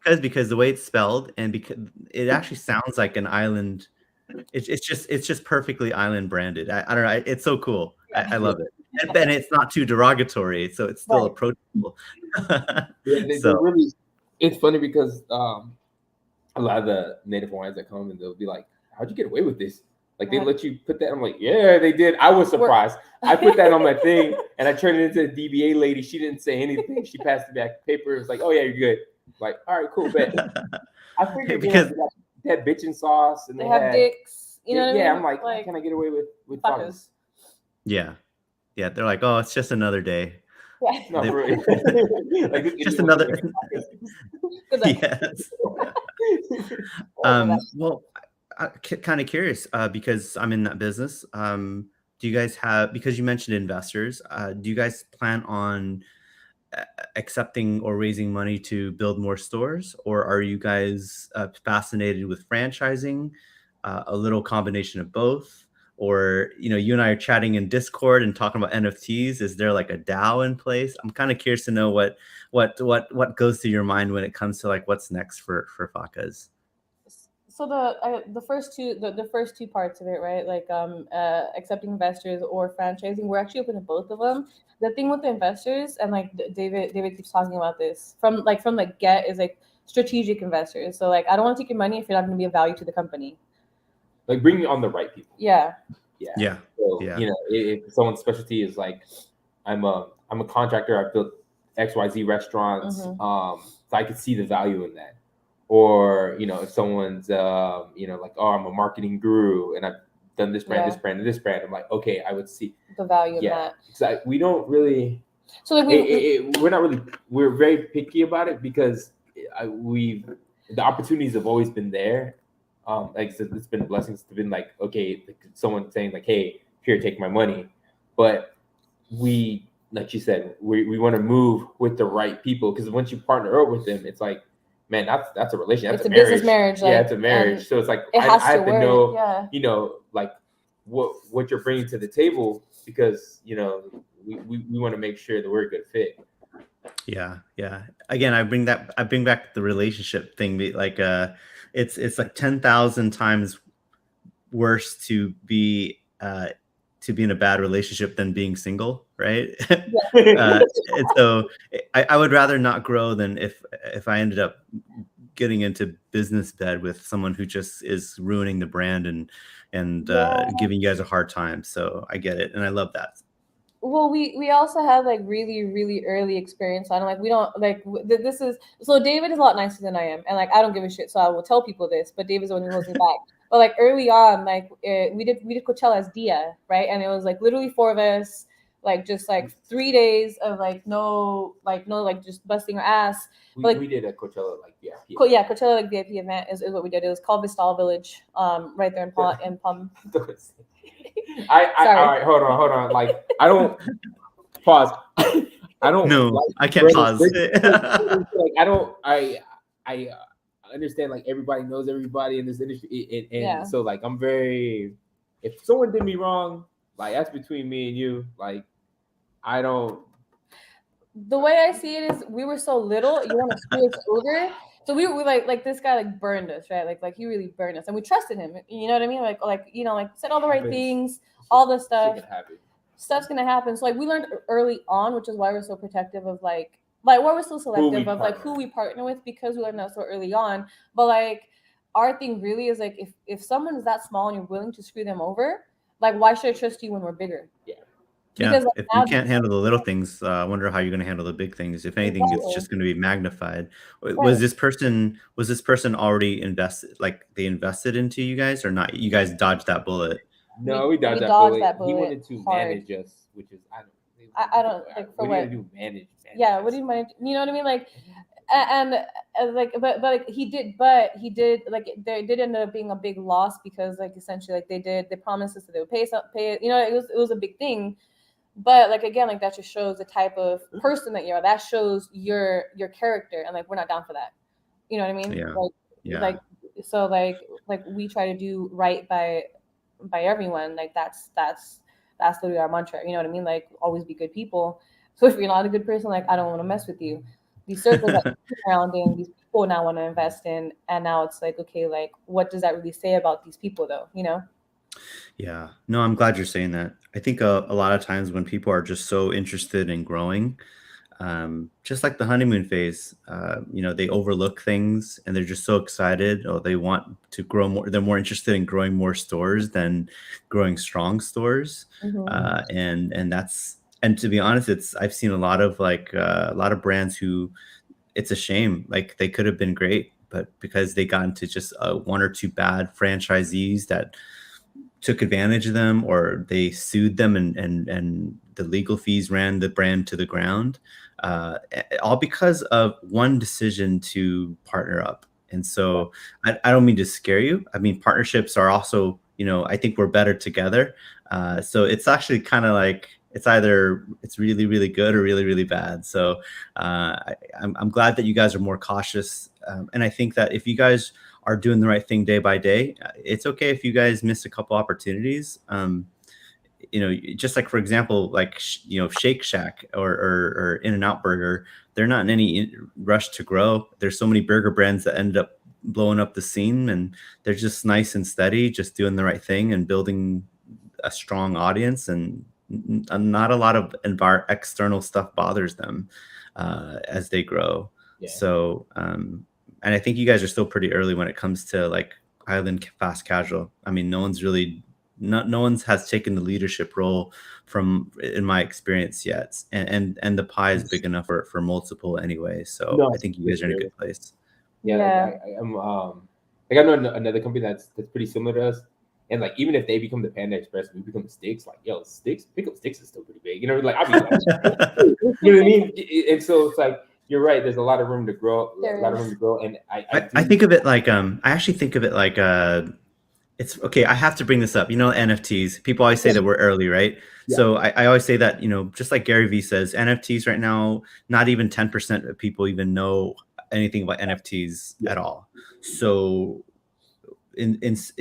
it's because the way it's spelled, and because it actually sounds like an island. It's just perfectly island branded. I don't know. It's so cool. I love it. And it's not too derogatory, so it's still approachable. They're really. It's funny because a lot of the Native Hawaiians that come and they'll be like, "How'd you get away with this?" Like they let you put that. I'm like, yeah, they did. I was surprised. I put that on my thing and I turned it into the DBA lady. She didn't say anything. She passed me back paper. It was like, oh yeah, you're good. Like, all right, cool, bet. I figured because they had bitchin' sauce and they had dicks. You know what I mean? I'm like, how can I get away with fuckers? Yeah. Yeah. They're like, oh, it's just another day. Yeah. No, really. Like, just another. Yes. Well, I'm kind of curious because I'm in that business. Do you guys have, because you mentioned investors, do you guys plan on accepting or raising money to build more stores, or are you guys fascinated with franchising, a little combination of both? Or, you and I are chatting in Discord and talking about NFTs. Is there like a DAO in place? I'm kind of curious to know what goes through your mind when it comes to like what's next for Fakas. So the first two parts of it, right? Like accepting investors or franchising, we're actually open to both of them. The thing with the investors, and like David keeps talking about this from the get, is like strategic investors. So like I don't want to take your money if you're not going to be of value to the company. Like bringing on the right people. Yeah. So, if someone's specialty is like, I'm a contractor. I've built XYZ restaurants. So I could see the value in that. Or, if someone's, like, oh, I'm a marketing guru and I've done this brand, this brand, and this brand. I'm like, okay, I would see the value in that. So we don't really. So like we're very picky about it because the opportunities have always been there. Like it's been blessings to been like, okay, like someone saying like, hey, here, take my money. But we, like you said, we want to move with the right people, because once you partner up with them, it's like, man, that's a relationship. That's it's a marriage. Business marriage. Yeah, it's a marriage. So it's like I have to know, like what you're bringing to the table, because we want to make sure that we're a good fit. Yeah. Again, I bring back the relationship thing. Like, it's like 10,000 times worse to be in a bad relationship than being single, right? And so I would rather not grow than if I ended up getting into business bed with someone who just is ruining the brand and giving you guys a hard time. So I get it, and I love that. Well, we also have like really, really early experience on, like, we don't like this is, so David is a lot nicer than I am, and like I don't give a shit, so I will tell people this, but David's the one who holds me back. But like early on, like we did Coachella as Dia, right? And it was like literally 4 of us, like just like 3 days of like no just busting our ass. We did a Coachella like VIP. Coachella like VIP event is what we did. It was called Vistal Village, right there in Palm. All right, hold on. Like, I don't pause. I don't. No, like, I can't pause. Like, I understand, like, everybody knows everybody in this industry, and so like I'm very. If someone did me wrong, like, that's between me and you. Like, I don't. The way I see it is, we were so little. You want to screw us over. So we like this guy like burned us, right? Like he really burned us, and we trusted him. You know what I mean? Like said all the right things, all the stuff. Stuff's gonna happen. So like we learned early on, which is why we're so protective of like why we're so selective of like who we partner with, because we learned that so early on. But like our thing really is like if someone is that small and you're willing to screw them over, like why should I trust you when we're bigger? Yeah. Because if you can't handle the little things, I wonder how you're going to handle the big things. If anything, it's just going to be magnified. Right. Was this person already invested? Like they invested into you guys, or not? You guys dodged that bullet. No, we dodged that bullet. He wanted to manage us, which is I don't like for what. Do manage? Yeah, what do you manage? You know what I mean? Like, and like, but like he did like they did end up being a big loss because like essentially like they promised us that they would pay it. You know, it was a big thing. But like again, like that just shows the type of person that you are. That shows your character, and like we're not down for that. You know what I mean? Yeah. Like so like we try to do right by everyone. Like that's literally our mantra. You know what I mean? Like always be good people. So if you're not a good person, like I don't want to mess with you. These circles that you're around in, these people now want to invest in, and now it's like okay, like what does that really say about these people though? You know? Yeah. No, I'm glad you're saying that. I think a lot of times when people are just so interested in growing, just like the honeymoon phase, they overlook things and they're just so excited, or they want to grow more. They're more interested in growing more stores than growing strong stores. And to be honest, I've seen a lot of brands who it's a shame. Like they could have been great, but because they got into just one or two bad franchisees that took advantage of them, or they sued them, and the legal fees ran the brand to the ground, all because of one decision to partner up. And so I don't mean to scare you. I mean, partnerships are also, I think we're better together. So it's actually kind of like it's really, really good or really, really bad. So I'm glad that you guys are more cautious. And I think that if you guys are doing the right thing day by day, it's okay if you guys miss a couple opportunities. Just like, for example, like, Shake Shack or In-N-Out Burger, they're not in any rush to grow. There's so many burger brands that ended up blowing up the scene, and they're just nice and steady, just doing the right thing and building a strong audience, and not a lot of external stuff bothers them as they grow. Yeah. So, and I think you guys are still pretty early when it comes to like island fast casual. I mean, no one's has taken the leadership role in my experience yet, and the pie is big enough for multiple anyway. So I think you guys are in a good place. Yeah. I'm like I know another company that's pretty similar to us, and like even if they become the Panda Express, we become the Sticks. Like Pick Up Sticks is still pretty big. You know, like I'll be like, you know what I mean? And so it's like, you're right. There's a lot of room to grow. And I think of it like I actually think of it like it's okay. I have to bring this up. NFTs. People always say that we're early, right? Yeah. So I always say that, just like Gary Vee says, NFTs right now, not even 10% of people even know anything about NFTs at all. So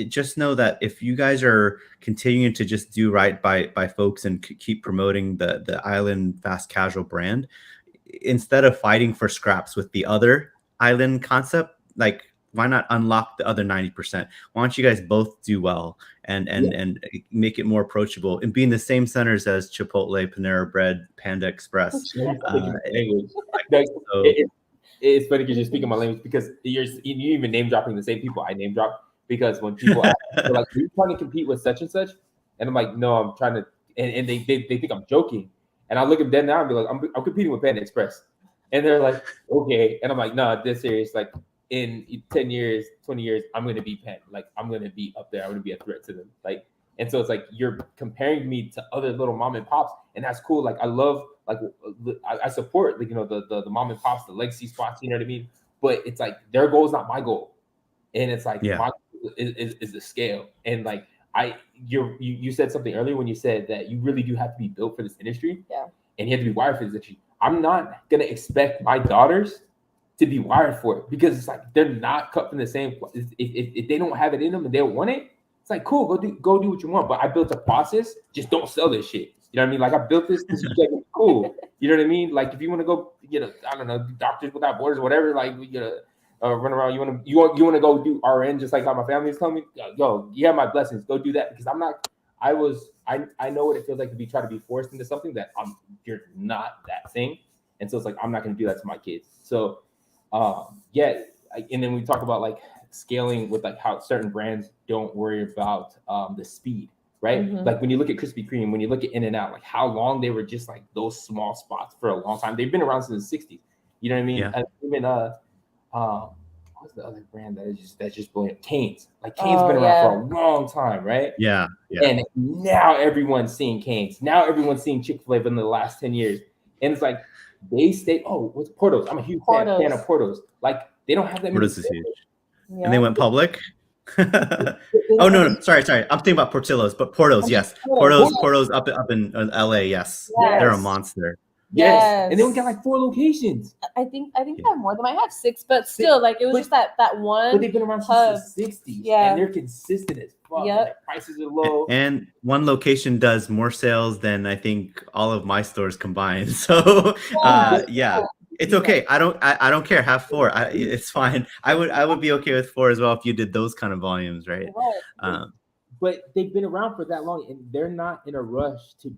just know that if you guys are continuing to just do right by folks and keep promoting the Island Fast Casual brand, instead of fighting for scraps with the other island concept, like, why not unlock the other 90%? Why don't you guys both do well and make it more approachable and be in the same centers as Chipotle, Panera Bread, Panda Express? It's funny because you're speaking my language, because you even name dropping the same people I name drop, because when people ask, they're like, are you trying to compete with such and such? And I'm like, no, I'm trying to, and they think I'm joking. And I look at them now and be like, I'm competing with Panda Express. And they're like, okay. And I'm like, no, this serious. Like in 10 years, 20 years, I'm going to be Penn. Like I'm going to be up there. I'm going to be a threat to them. Like, and so it's like, you're comparing me to other little mom and pops. And that's cool. Like I love, like I support, like, the mom and pops, the legacy spots, you know what I mean? But it's like, their goal is not my goal. And it's like, my goal is the scale. And like, you said something earlier when you said that you really do have to be built for this industry. Yeah. And you have to be wired for this industry. I'm not going to expect my daughters to be wired for it, because it's like, they're not cut from the same. If they don't have it in them and they don't want it, it's like, cool, go do what you want. But I built a process. Just don't sell this shit. You know what I mean? Like I built this cool. You know what I mean? Like if you want to go, I don't know, Doctors Without Borders or whatever, like run around. You want to go do RN, just like how my family is telling me, yo, you have my blessings. Go do that, because I'm not. I know what it feels like to try to be forced into something that you're not that thing. And so it's like, I'm not going to do that to my kids. So and then we talk about like scaling with like how certain brands don't worry about the speed, right? Mm-hmm. Like when you look at Krispy Kreme, when you look at In-N-Out, like how long they were just like those small spots for a long time. They've been around since the 60s. You know what I mean? Yeah. And even what's the other brand that's just blowing up? Cane's. Like Cane's been around for a long time, right? Yeah. And now everyone's seeing Cane's. Now everyone's seeing Chick-fil-A in the last 10 years. And it's like they stay. Oh, what's Portos? I'm a huge fan of Portos. Like they don't have that many. Portos is huge. Yeah. And they went public. Oh no, sorry. I'm thinking about Portillo's, but Portos, yes. Portos up in LA, yes. They're a monster. Yes. And then we got like 4 locations. I think I have more. They might have 6, but still, like it was just that one. But they've been around since the 60s. Yeah. And they're consistent as fuck. Yep. Like, prices are low. And one location does more sales than I think all of my stores combined. So yeah. It's okay. I don't care. Have 4. It's fine. I would be okay with 4 as well if you did those kind of volumes, right? But they've been around for that long, and they're not in a rush to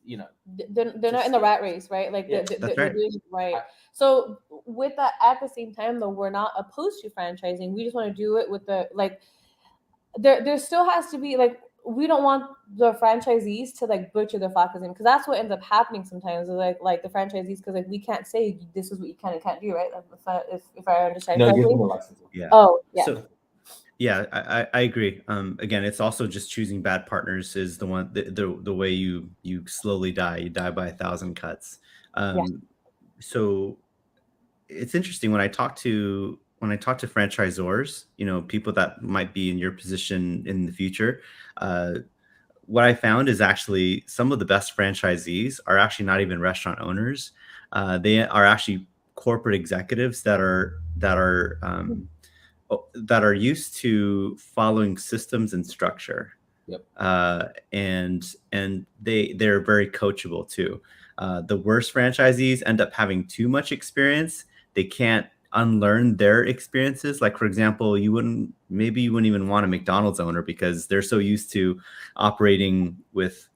you know. They're not in the rat race, right? Like that's right. Right. So with that, at the same time, though, we're not opposed to franchising. We just want to do it with the like. There still has to be like. We don't want the franchisees to like butcher the Fakas in, because that's what ends up happening sometimes. Is like the franchisees, because like we can't say this is what you can and can't do, right? If I understand. No, you more licenses. Yeah. Oh yeah. So, yeah, I agree. Again, it's also just choosing bad partners is the one the way you slowly die. You die by 1,000 cuts. So it's interesting when I talk to franchisors, you know, people that might be in your position in the future. What I found is actually some of the best franchisees are actually not even restaurant owners. They are actually corporate executives that are used to following systems and structure. Yep. And they're very coachable too. The worst franchisees end up having too much experience. They can't unlearn their experiences. Like, for example, you wouldn't even want a McDonald's owner because they're so used to operating with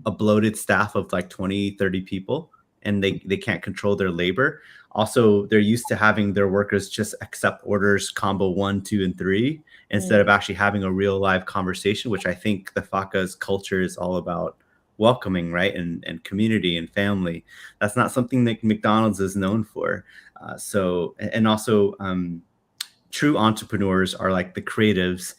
a bloated staff of like 20, 30 people, and they can't control their labor. Also, they're used to having their workers just accept orders combo 1, 2, and 3 instead of actually having a real live conversation, which I think the Faka's culture is all about welcoming, right? And community and family. That's not something that McDonald's is known for. True entrepreneurs are like the creatives.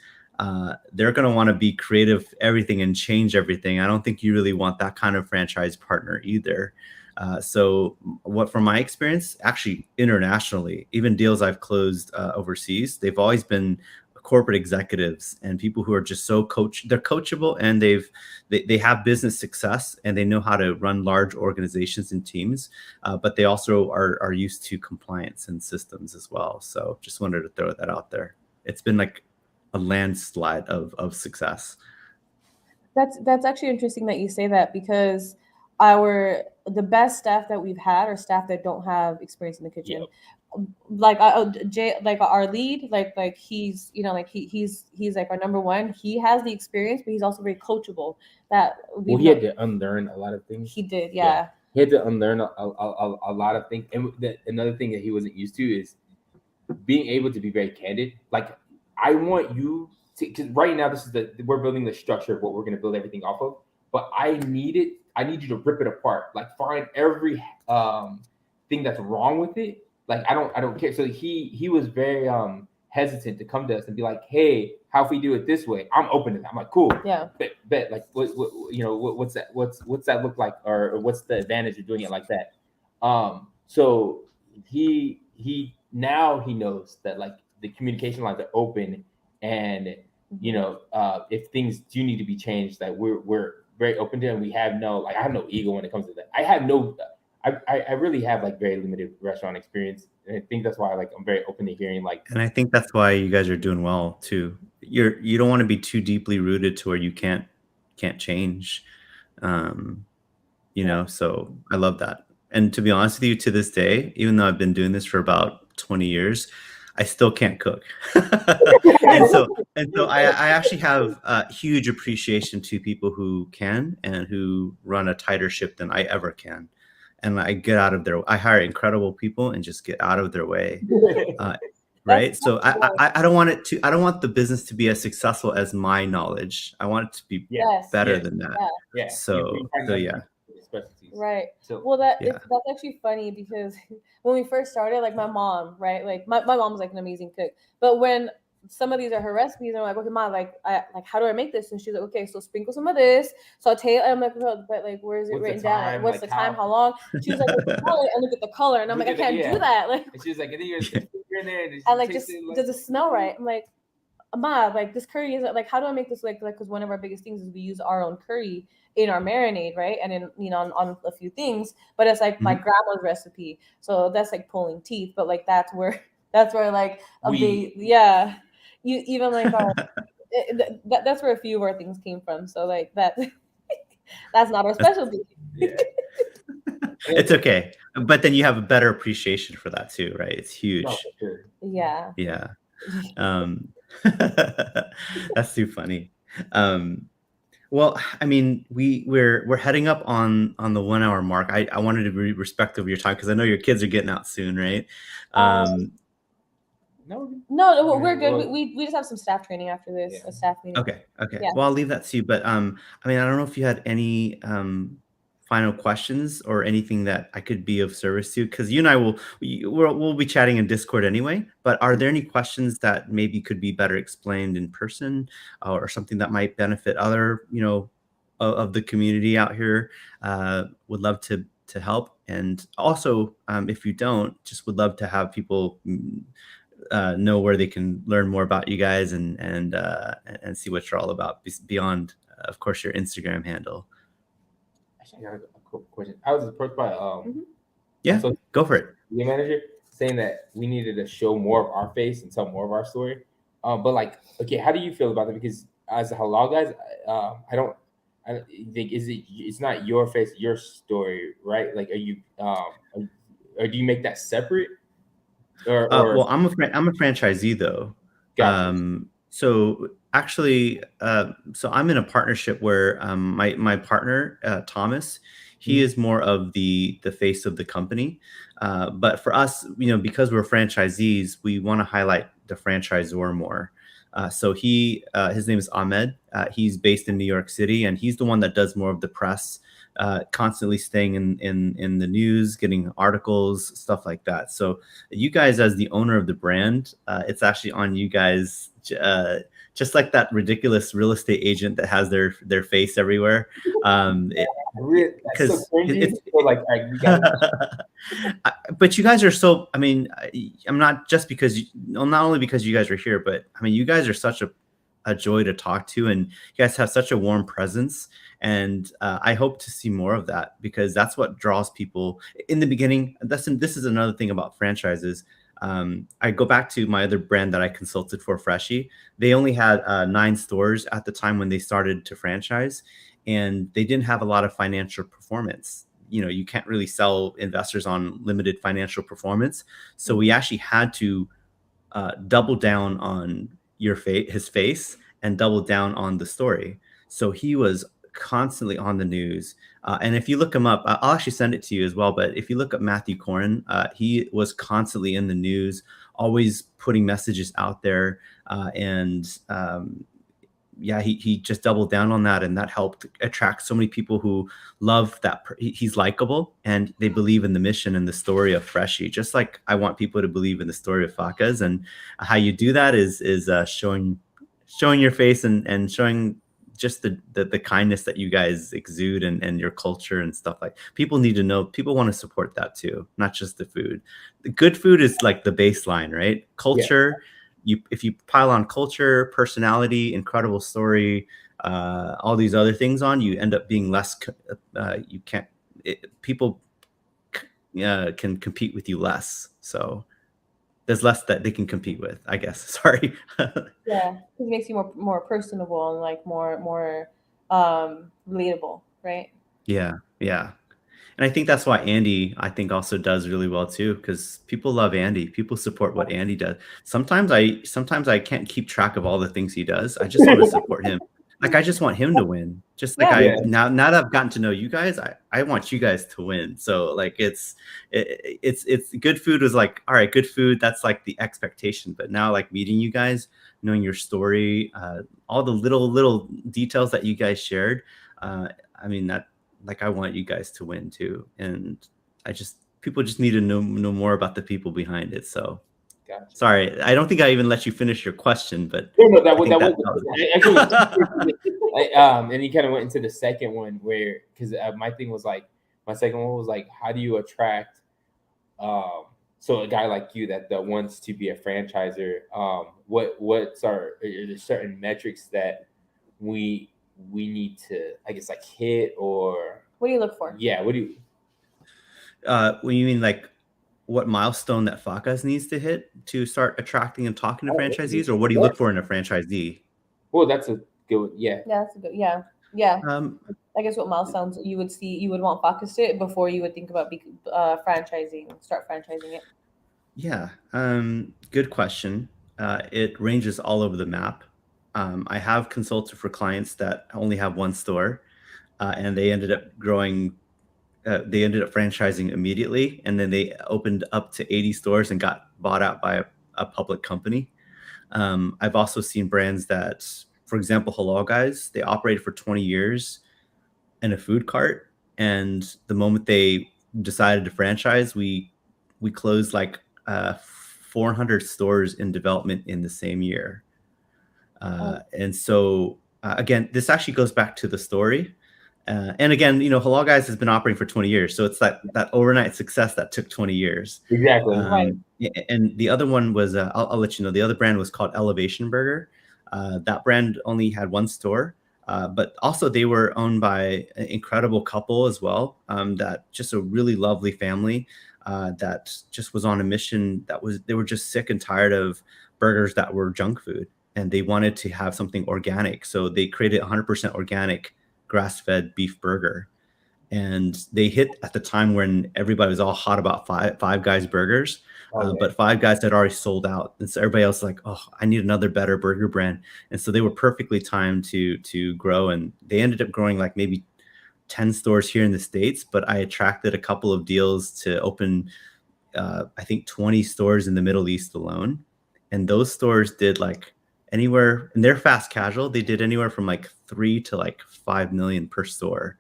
They're going to want to be creative, everything, and change everything. I don't think you really want that kind of franchise partner either. From my experience, actually internationally, even deals I've closed overseas, they've always been corporate executives and people who are just they're coachable, and they have business success and they know how to run large organizations and teams, but they also are used to compliance and systems as well. So just wanted to throw that out there. It's been like a landslide of success. That's actually interesting that you say that, because the best staff that we've had are staff that don't have experience in the kitchen. Yep. Like our lead, like he's, you know, like he's like our number one. He has the experience, but he's also very coachable. He had to unlearn a lot of things. He did, yeah. He had to unlearn a lot of things. And another thing that he wasn't used to is being able to be very candid. Like, I want you to, because right now we're building the structure of what we're going to build everything off of. But I need you to rip it apart. Like, find every thing that's wrong with it. Like, I don't care. So he was very hesitant to come to us and be like, hey, how if we do it this way? I'm open to that. I'm like, cool. Yeah. Bet. Like, what's that? What's that look like? Or what's the advantage of doing it like that? So he now he knows that, like, the communication lines are open, and if things do need to be changed, that we're very open to, and we have I have no ego when it comes to that. I really have like very limited restaurant experience, and I think that's why I'm very open to hearing And I think that's why you guys are doing well too. You don't want to be too deeply rooted to where you can't change, So I love that. And to be honest with you, to this day, even though I've been doing this for about 20 years, I still can't cook. and so I actually have a huge appreciation to people who can and who run a tighter ship than I ever can. And I get out of I hire incredible people and just get out of their way. Right. So I don't want the business to be as successful as my knowledge. I want it to be better than that. Yeah. So yeah. Right. So well, that's actually funny because when we first started, like my mom, right? Like my mom's like an amazing cook. But when some of these are her recipes, I'm like, okay, mom, like how do I make this? And she's like, okay, so sprinkle some of this, saute it. I'm like, oh, but like, where is it written down? What's the time? How long? She was like, look at the color and look at the color. And I'm like, I can't do that. Like, and she was like, and then you're in there and like, just does it smell right? I'm like, Ma, like this curry is like, how do I make this like because one of our biggest things is we use our own curry in our marinade, right? And in on a few things, but it's like my grandma's recipe, so that's like pulling teeth. But like that's where like you even like that's where a few of our things came from. So like that's not our specialty. It's okay, but then you have a better appreciation for that too, right? It's huge. No, for sure. Yeah. That's too funny. Well, I mean, we're heading up on the 1 hour mark. I wanted to be respectful of your time because I know your kids are getting out soon, right? No, we're good. We just have some staff training after this, a staff meeting. Okay. Yeah. Well, I'll leave that to you. But I mean, I don't know if you had any final questions or anything that I could be of service to, because you and I we'll be chatting in Discord anyway. But are there any questions that maybe could be better explained in person, or something that might benefit other of the community out here? Would love to help. And also, if you don't, just would love to have people know where they can learn more about you guys and see what you're all about beyond, of course, your Instagram handle. Actually, I got a quick question. I was approached by go for it. The manager saying that we needed to show more of our face and tell more of our story. But like, okay, how do you feel about it? Because as a halal guys, I don't think it's not your face, your story, right? Like, are you or do you make that separate? Well, I'm a franchisee though. Gotcha. So actually, so I'm in a partnership where my partner Thomas, he is more of the face of the company. But for us, because we're franchisees, we want to highlight the franchisor more. So his name is Ahmed. He's based in New York City, and he's the one that does more of the press, constantly staying in the news, getting articles, stuff like that. So you guys, as the owner of the brand, it's actually on you guys, just like that ridiculous real estate agent that has their face everywhere. Because but you guys are so, I mean, I'm not just because not only because you guys are here, but I mean, you guys are such a joy to talk to, and you guys have such a warm presence. And I hope to see more of that, because that's what draws people in the beginning. This is another thing about franchises. I go back to my other brand that I consulted for, Freshie. They only had 9 stores at the time when they started to franchise, and they didn't have a lot of financial performance. You can't really sell investors on limited financial performance. So we actually had to double down on his face, and double down on the story. So he was constantly on the news. And if you look him up, I'll actually send it to you as well. But if you look up Matthew Corin, he was constantly in the news, always putting messages out there. He just doubled down on that, and that helped attract so many people who love that. He's likable, and they believe in the mission and the story of Freshie, just like I want people to believe in the story of Faka's. And how you do that is showing your face and showing just the kindness that you guys exude, and your culture and stuff. Like, people need to know, people want to support that too, not just the food. The good food is like the baseline, right? Culture. If you pile on culture, personality, incredible story, all these other things on, you end up being less. People can compete with you less. So there's less that they can compete with, I guess. Sorry. Yeah, it makes you more personable and like more relatable, right? Yeah. And I think that's why Andy, I think, also does really well too, because people love Andy. People support what Andy does. Sometimes I can't keep track of all the things he does. I just want to support him. Like, I just want him to win. Just like now that I've gotten to know you guys, I want you guys to win. So like, it's good food was like, all right, good food. That's like the expectation. But now, like, meeting you guys, knowing your story, all the little details that you guys shared, I mean, like I want you guys to win too, and people just need to know more about the people behind it. So, gotcha. Sorry, I don't think I even let you finish your question, but no, that was actually. And he kind of went into the second one where, because my thing was like, my second one was like, how do you attract, so a guy like you that wants to be a franchiser, what's are there certain metrics that we need to, I guess, like hit, or what do you look for? Yeah, what do you? When you mean like what milestone that Faka needs to hit to start attracting and talking to franchisees, or what do you look for in a franchisee? Well, that's a good, yeah. Yeah, that's a good, yeah. I guess what milestones you would want Focus to hit before you would think about start franchising it. Yeah, good question. It ranges all over the map. I have consulted for clients that only have one store, and they ended up growing. They ended up franchising immediately, and then they opened up to 80 stores and got bought out by a public company. I've also seen brands that, for example, Halal Guys, they operated for 20 years in a food cart, and the moment they decided to franchise, we closed like 400 stores in development in the same year. And so again, this actually goes back to the story. And again, Halal Guys has been operating for 20 years. So it's that overnight success that took 20 years. Exactly. Right. And the other one was, I'll let you know, the other brand was called Elevation Burger. That brand only had one store, but also they were owned by an incredible couple as well. That just a really lovely family that just was on a mission. They were just sick and tired of burgers that were junk food, and they wanted to have something organic. So they created 100% organic grass-fed beef burger. And they hit at the time when everybody was all hot about Five Guys burgers. But Five Guys had already sold out. And so everybody else was like, oh, I need another better burger brand. And so they were perfectly timed to grow. And they ended up growing like maybe 10 stores here in the States. But I attracted a couple of deals to open, I think, 20 stores in the Middle East alone. And those stores did like anywhere, and they're fast casual. They did anywhere from like 3 to like 5 million per store.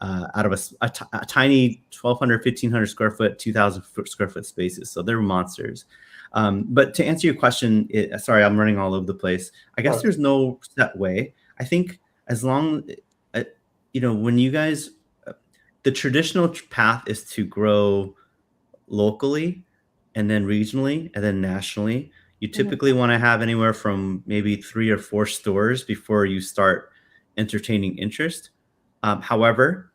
Out of a tiny 1,200, 1,500 square foot, 2,000 square foot spaces. So they're monsters. But to answer your question, sorry, I'm running all over the place. I guess there's no set way. I think as long, when you guys, the traditional path is to grow locally and then regionally and then nationally. You typically want to have anywhere from maybe 3 or 4 stores before you start entertaining interest. However,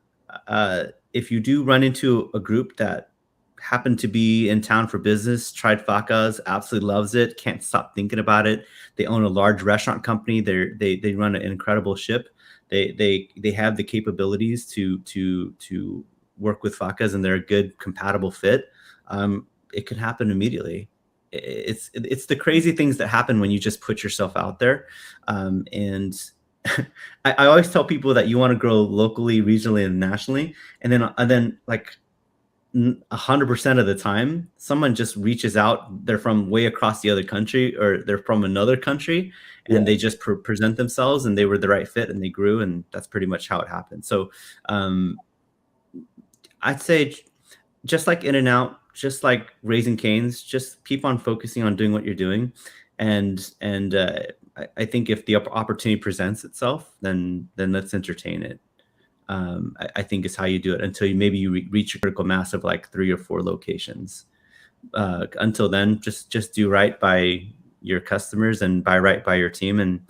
if you do run into a group that happened to be in town for business, tried Faka's, absolutely loves it, can't stop thinking about it. They own a large restaurant company. They run an incredible ship. They have the capabilities to work with Faka's, and they're a good compatible fit. It could happen immediately. It's the crazy things that happen when you just put yourself out there, and I always tell people that you want to grow locally, regionally, and nationally, and then like 100% of the time, someone just reaches out. They're from way across the other country, or they're from another country, and they just present themselves, and they were the right fit, and they grew, and that's pretty much how it happened. So I'd say just like In-N-Out, just like Raising Cane's, just keep on focusing on doing what you're doing, and I think if the opportunity presents itself, then let's entertain it. I think is how you do it until you reach a critical mass of like 3 or 4 locations. Until then, just do right by your customers and right by your team, and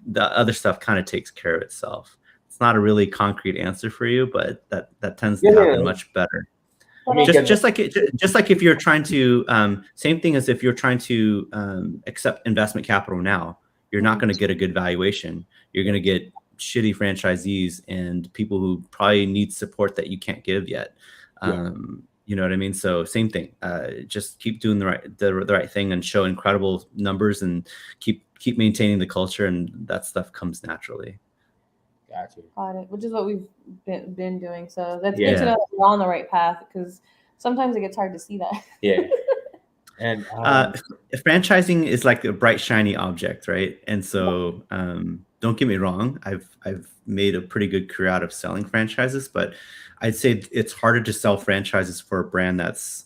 the other stuff kind of takes care of itself. It's not a really concrete answer for you, but that tends to happen much better. Just like if you're trying to same thing as if you're trying to accept investment capital now. You're not going to get a good valuation. You're going to get shitty franchisees and people who probably need support that you can't give yet. You know what I mean? So same thing. Just keep doing the right thing and show incredible numbers, and keep maintaining the culture, and that stuff comes naturally. Gotcha. Got it. Which is what we've been doing. So that's good to know that we're on the right path, because sometimes it gets hard to see that. Yeah. And franchising is like a bright, shiny object, right? And so don't get me wrong, I've made a pretty good career out of selling franchises, but I'd say it's harder to sell franchises for a brand that's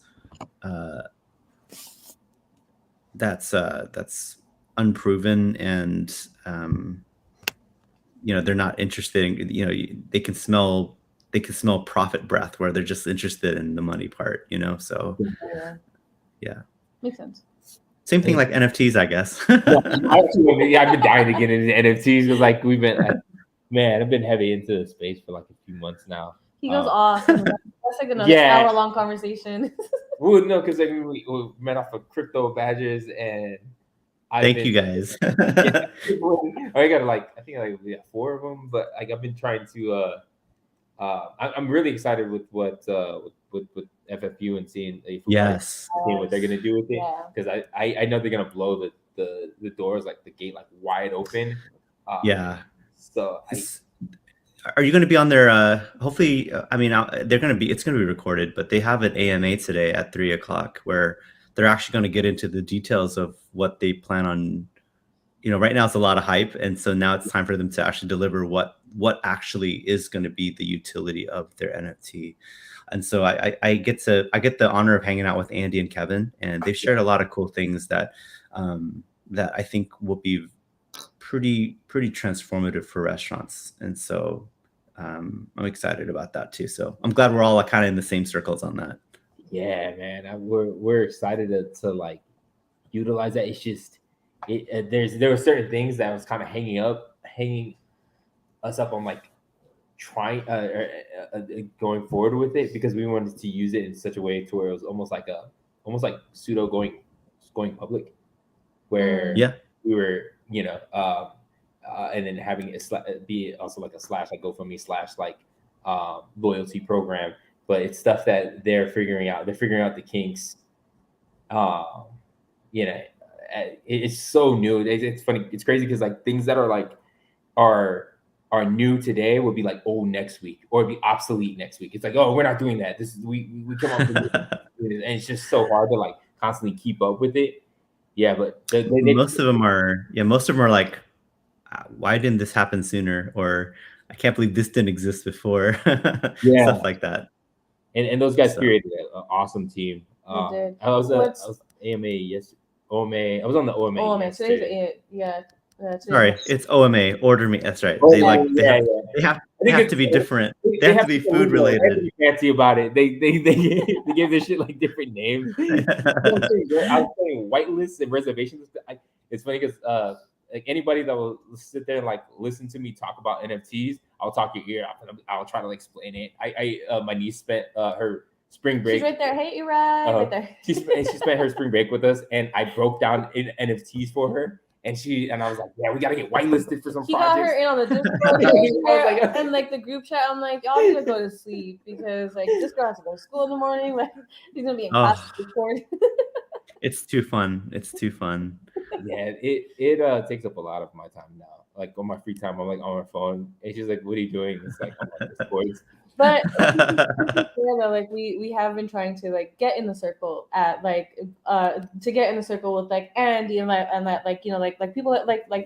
unproven, and they're not interested in, they can smell profit breath, where they're just interested in the money part, so yeah. Makes sense. Same thing like NFTs, I guess. I've been dying to get into NFTs because like we've been I've been heavy into the space for like a few months now. He goes awesome. That's like another hour-long conversation. Well, no, because like we met off of Crypto Badgers, and thank you guys. I got I think we got 4 of them, but like I've been trying to. I'm really excited with what with FFU and seeing what they're gonna do with it, because I know they're gonna blow the doors, like the gate, like wide open. So are you going to be on their? Hopefully, I mean, it's going to be recorded, but they have an AMA today at 3:00 where they're actually going to get into the details of what they plan on. Right now it's a lot of hype, and so now it's time for them to actually deliver what actually is going to be the utility of their NFT. And so I get the honor of hanging out with Andy and Kevin, and they've shared a lot of cool things that I think will be pretty transformative for restaurants. And so I'm excited about that too. So I'm glad we're all kind of in the same circles on that. Yeah, man, we're excited to like utilize that. It's just there were certain things that was kind of hanging us up on like trying going forward with it, because we wanted to use it in such a way to where it was almost like pseudo going public, where we were and then having it be also like a / like GoFundMe / loyalty program, but it's stuff that they're figuring out. They're figuring out the kinks. It's so new. It's funny. It's crazy because like things that are new today will be like old next week, or be obsolete next week. It's like, oh, we're not doing that. This is we come up with it, and it's just so hard to like constantly keep up with it. Yeah, but most of them are like, why didn't this happen sooner? Or I can't believe this didn't exist before. Stuff like that. And those guys created an awesome team. Did. I was AMA yesterday. OMA. I was on the OMA. OMA. Today's Sorry, it's OMA. Order me. That's right. They have to be different. They have to be food related. They have to be fancy about it. They give this shit like different names. I was saying whitelists and reservations. It's funny because like anybody that will sit there and like listen to me talk about NFTs, I'll talk your ear off and I'll try to like explain it. My niece spent her spring break. She's right there. Hey, Uri, right there. She spent her spring break with us, and I broke down in NFTs for her. And I was like, yeah, we gotta get whitelisted for some projects. Got her in on the Discord and like the group chat. I'm like, y'all gonna go to sleep because like this girl has to go to school in the morning. Like she's gonna be in class to record. It's too fun. It's too fun. Yeah, it takes up a lot of my time now. Like on my free time, I'm like on my phone. And she's like, what are you doing? It's like on my Discord. But like we have been trying to like get in the circle at to get in the circle with like Andy and like people like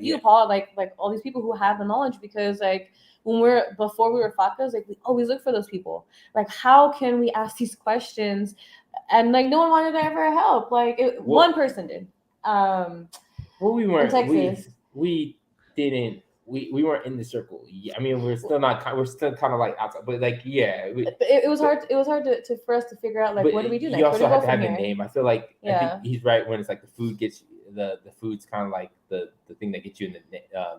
you, Paul, like all these people who have the knowledge, because like before we were Fakas, like we always look for those people. Like how can we ask these questions? And like no one wanted to ever help. Like one person did. We weren't. In Texas. We didn't. We weren't in the circle. Yeah, I mean, we're still not. We're still kind of like outside. But like, yeah, it was hard. It was hard for us to figure out like what do we do next. You also have to have a name. I feel like I think he's right when it's like the food gets the food's kind of like the thing that gets you in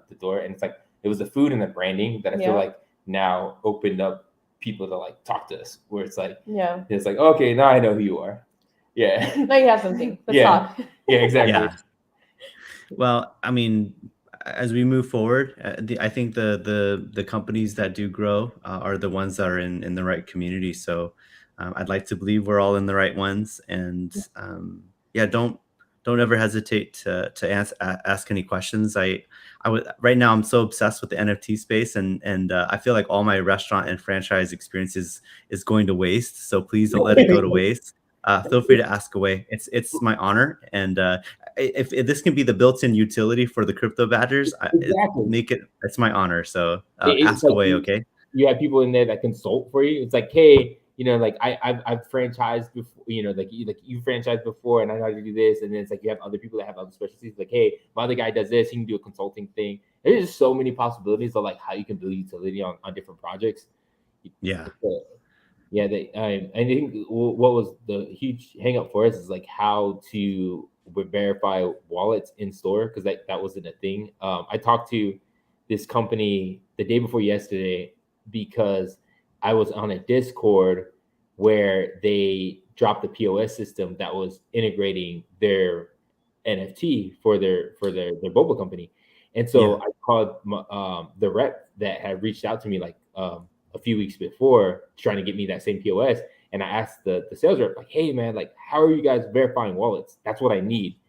the door, and it's like it was the food and the branding that I feel like now opened up people to like talk to us. Where it's like it's like, okay, now I know who you are. Yeah, now you have something. Let's talk. Yeah, exactly. Yeah. Well, I mean, as we move forward, I think the companies that do grow are the ones that are in the right community. So I'd like to believe we're all in the right ones. And don't ever hesitate to ask any questions. I would right now I'm so obsessed with the NFT space, and I feel like all my restaurant and franchise experiences is going to waste. So please don't let it go to waste. Feel free to ask away. It's my honor, and if this can be the built-in utility for the Crypto Badgers, exactly. It's my honor. So It's ask away, okay? You have people in there that consult for you. It's like, hey, like I've franchised before, like you franchised before, and I know how to do this. And then it's like you have other people that have other specialties. Like, hey, my other guy does this. He can do a consulting thing. There's just so many possibilities of like how you can build utility on different projects. Yeah. Yeah, I think what was the huge hang up for us is like how to verify wallets in store, because that wasn't a thing. I talked to this company the day before yesterday because I was on a Discord where they dropped the POS system that was integrating their NFT for their boba company, and so I called the rep that had reached out to me like a few weeks before trying to get me that same POS. And I asked the sales rep, like, hey man, like, how are you guys verifying wallets? That's what I need.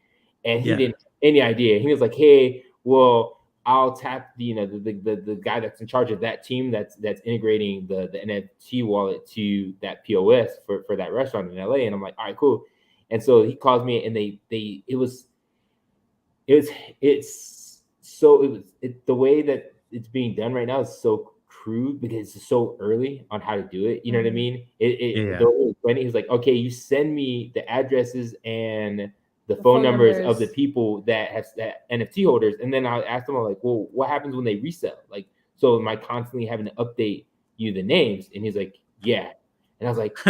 And he didn't have any idea. He was like, hey, well, I'll tap the guy that's in charge of that team that's integrating the NFT wallet to that POS for that restaurant in LA. And I'm like, all right, cool. And so he calls me, and the way that it's being done right now is so crude because it's so early on how to do it. You know what I mean? When he was like, okay, you send me the addresses and the phone numbers of the people that have that NFT holders, and then I asked them, like, well, what happens when they resell? Like, so am I constantly having to update you the names? And he's like, yeah. And I was like,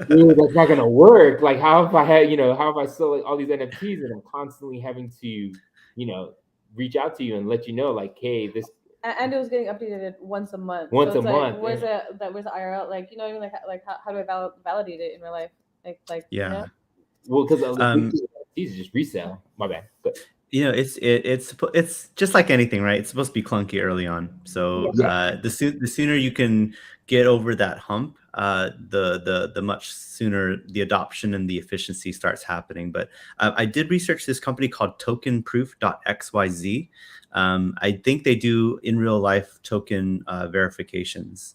dude, that's not gonna work. Like, how if I sell like all these NFTs and I'm constantly having to, reach out to you and let you know, like, hey, this. And it was getting updated once a month. Where's the IRL? Like, even like how do I validate it in real life? Like yeah. Well, because these just resell. My bad. But it's just like anything, right? It's supposed to be clunky early on. So the sooner you can get over that hump, the much sooner the adoption and the efficiency starts happening. But I did research this company called tokenproof.xyz. I think they do in real life token verifications.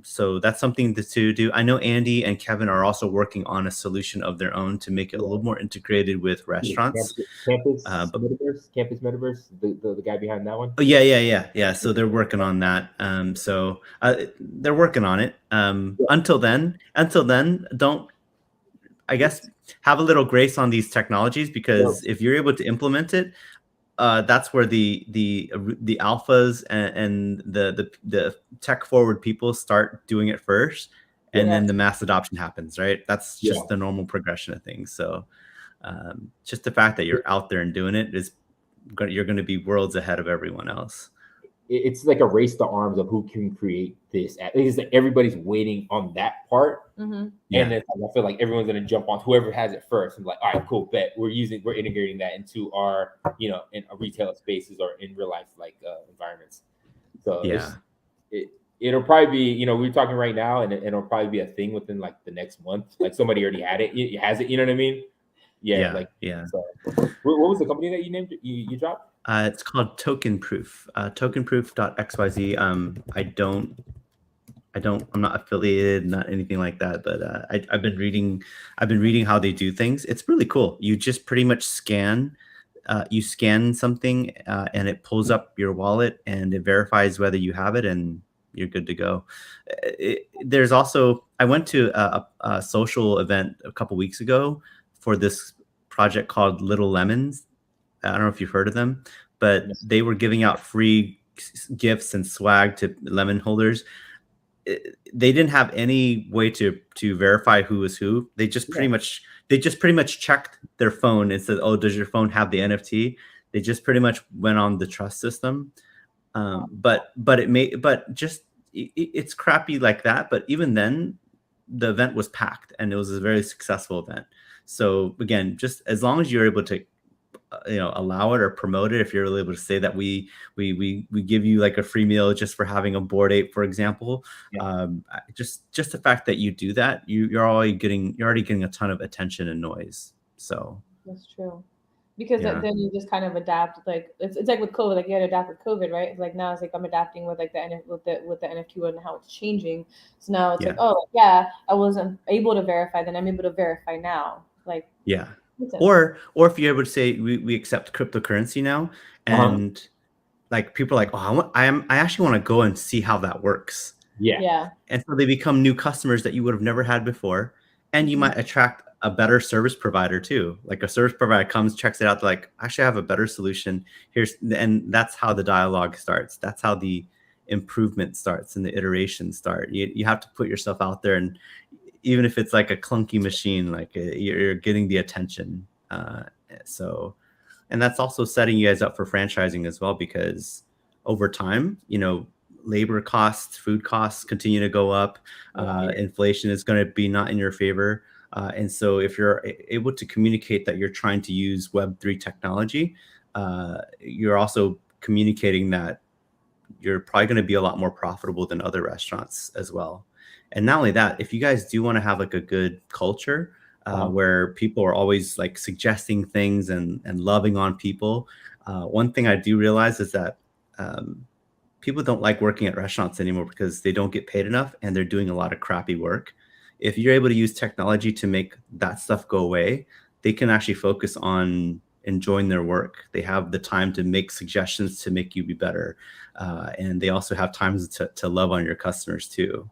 So that's something to do. I know Andy and Kevin are also working on a solution of their own to make it a little more integrated with restaurants. Campus Metaverse, the guy behind that one. Oh yeah. So they're working on that. They're working on it. Until then, don't, I guess, have a little grace on these technologies, because if you're able to implement it, that's where the alphas and the tech forward people start doing it first, and then the mass adoption happens, right? That's just the normal progression of things. So just the fact that you're out there and doing it you're going to be worlds ahead of everyone else. It's like a race to arms of who can create this. It's like everybody's waiting on that part, and then I feel like everyone's going to jump on whoever has it first. And like, all right, cool, bet we're integrating that into our, in our retail spaces or in real life environments. So it'll probably be, we're talking right now, and it'll probably be a thing within like the next month. Like somebody already had it, has it. You know what I mean? Yeah. So, what was the company that you named? You dropped? It's called Token Proof. Tokenproof.xyz. I'm not affiliated, not anything like that, but I've been reading how they do things. It's really cool. You just pretty much scan something, and it pulls up your wallet and it verifies whether you have it, and you're good to go. There's also, I went to a social event a couple weeks ago for this project called Little Lemons. I don't know if you've heard of them, but they were giving out free gifts and swag to lemon holders. They didn't have any way to verify who was who. They just pretty much checked their phone and said, "Oh, does your phone have the NFT?" They just pretty much went on the trust system. But it's crappy like that. But even then, the event was packed and it was a very successful event. So again, just as long as you're able to allow it or promote it, if you're really able to say that we give you like a free meal just for having a Bored Ape, for example, just the fact that you do that, you're already getting a ton of attention and noise. So that's true, because then you just kind of adapt. Like it's like with COVID, like you had to adapt with COVID, right? It's like now it's like I'm adapting with like with the NFT and how it's changing. So now it's like, oh yeah, I wasn't able to verify, then I'm able to verify now. Like Or if you're able to say we accept cryptocurrency now, and like people are like, oh, I actually want to go and see how that works. Yeah. And so they become new customers that you would have never had before, and you might attract a better service provider too. Like a service provider comes, checks it out, like, actually I have a better solution. And that's how the dialogue starts. That's how the improvement starts and the iterations start. You have to put yourself out there, and even if it's like a clunky machine, like you're getting the attention. So, and that's also setting you guys up for franchising as well, because over time, labor costs, food costs continue to go up. Inflation is going to be not in your favor. And so if you're able to communicate that you're trying to use Web3 technology, you're also communicating that you're probably going to be a lot more profitable than other restaurants as well. And not only that, if you guys do want to have like a good culture where people are always like suggesting things and loving on people, one thing I do realize is that people don't like working at restaurants anymore because they don't get paid enough and they're doing a lot of crappy work. If you're able to use technology to make that stuff go away, they can actually focus on enjoying their work. They have the time to make suggestions to make you be better. And they also have times to love on your customers too.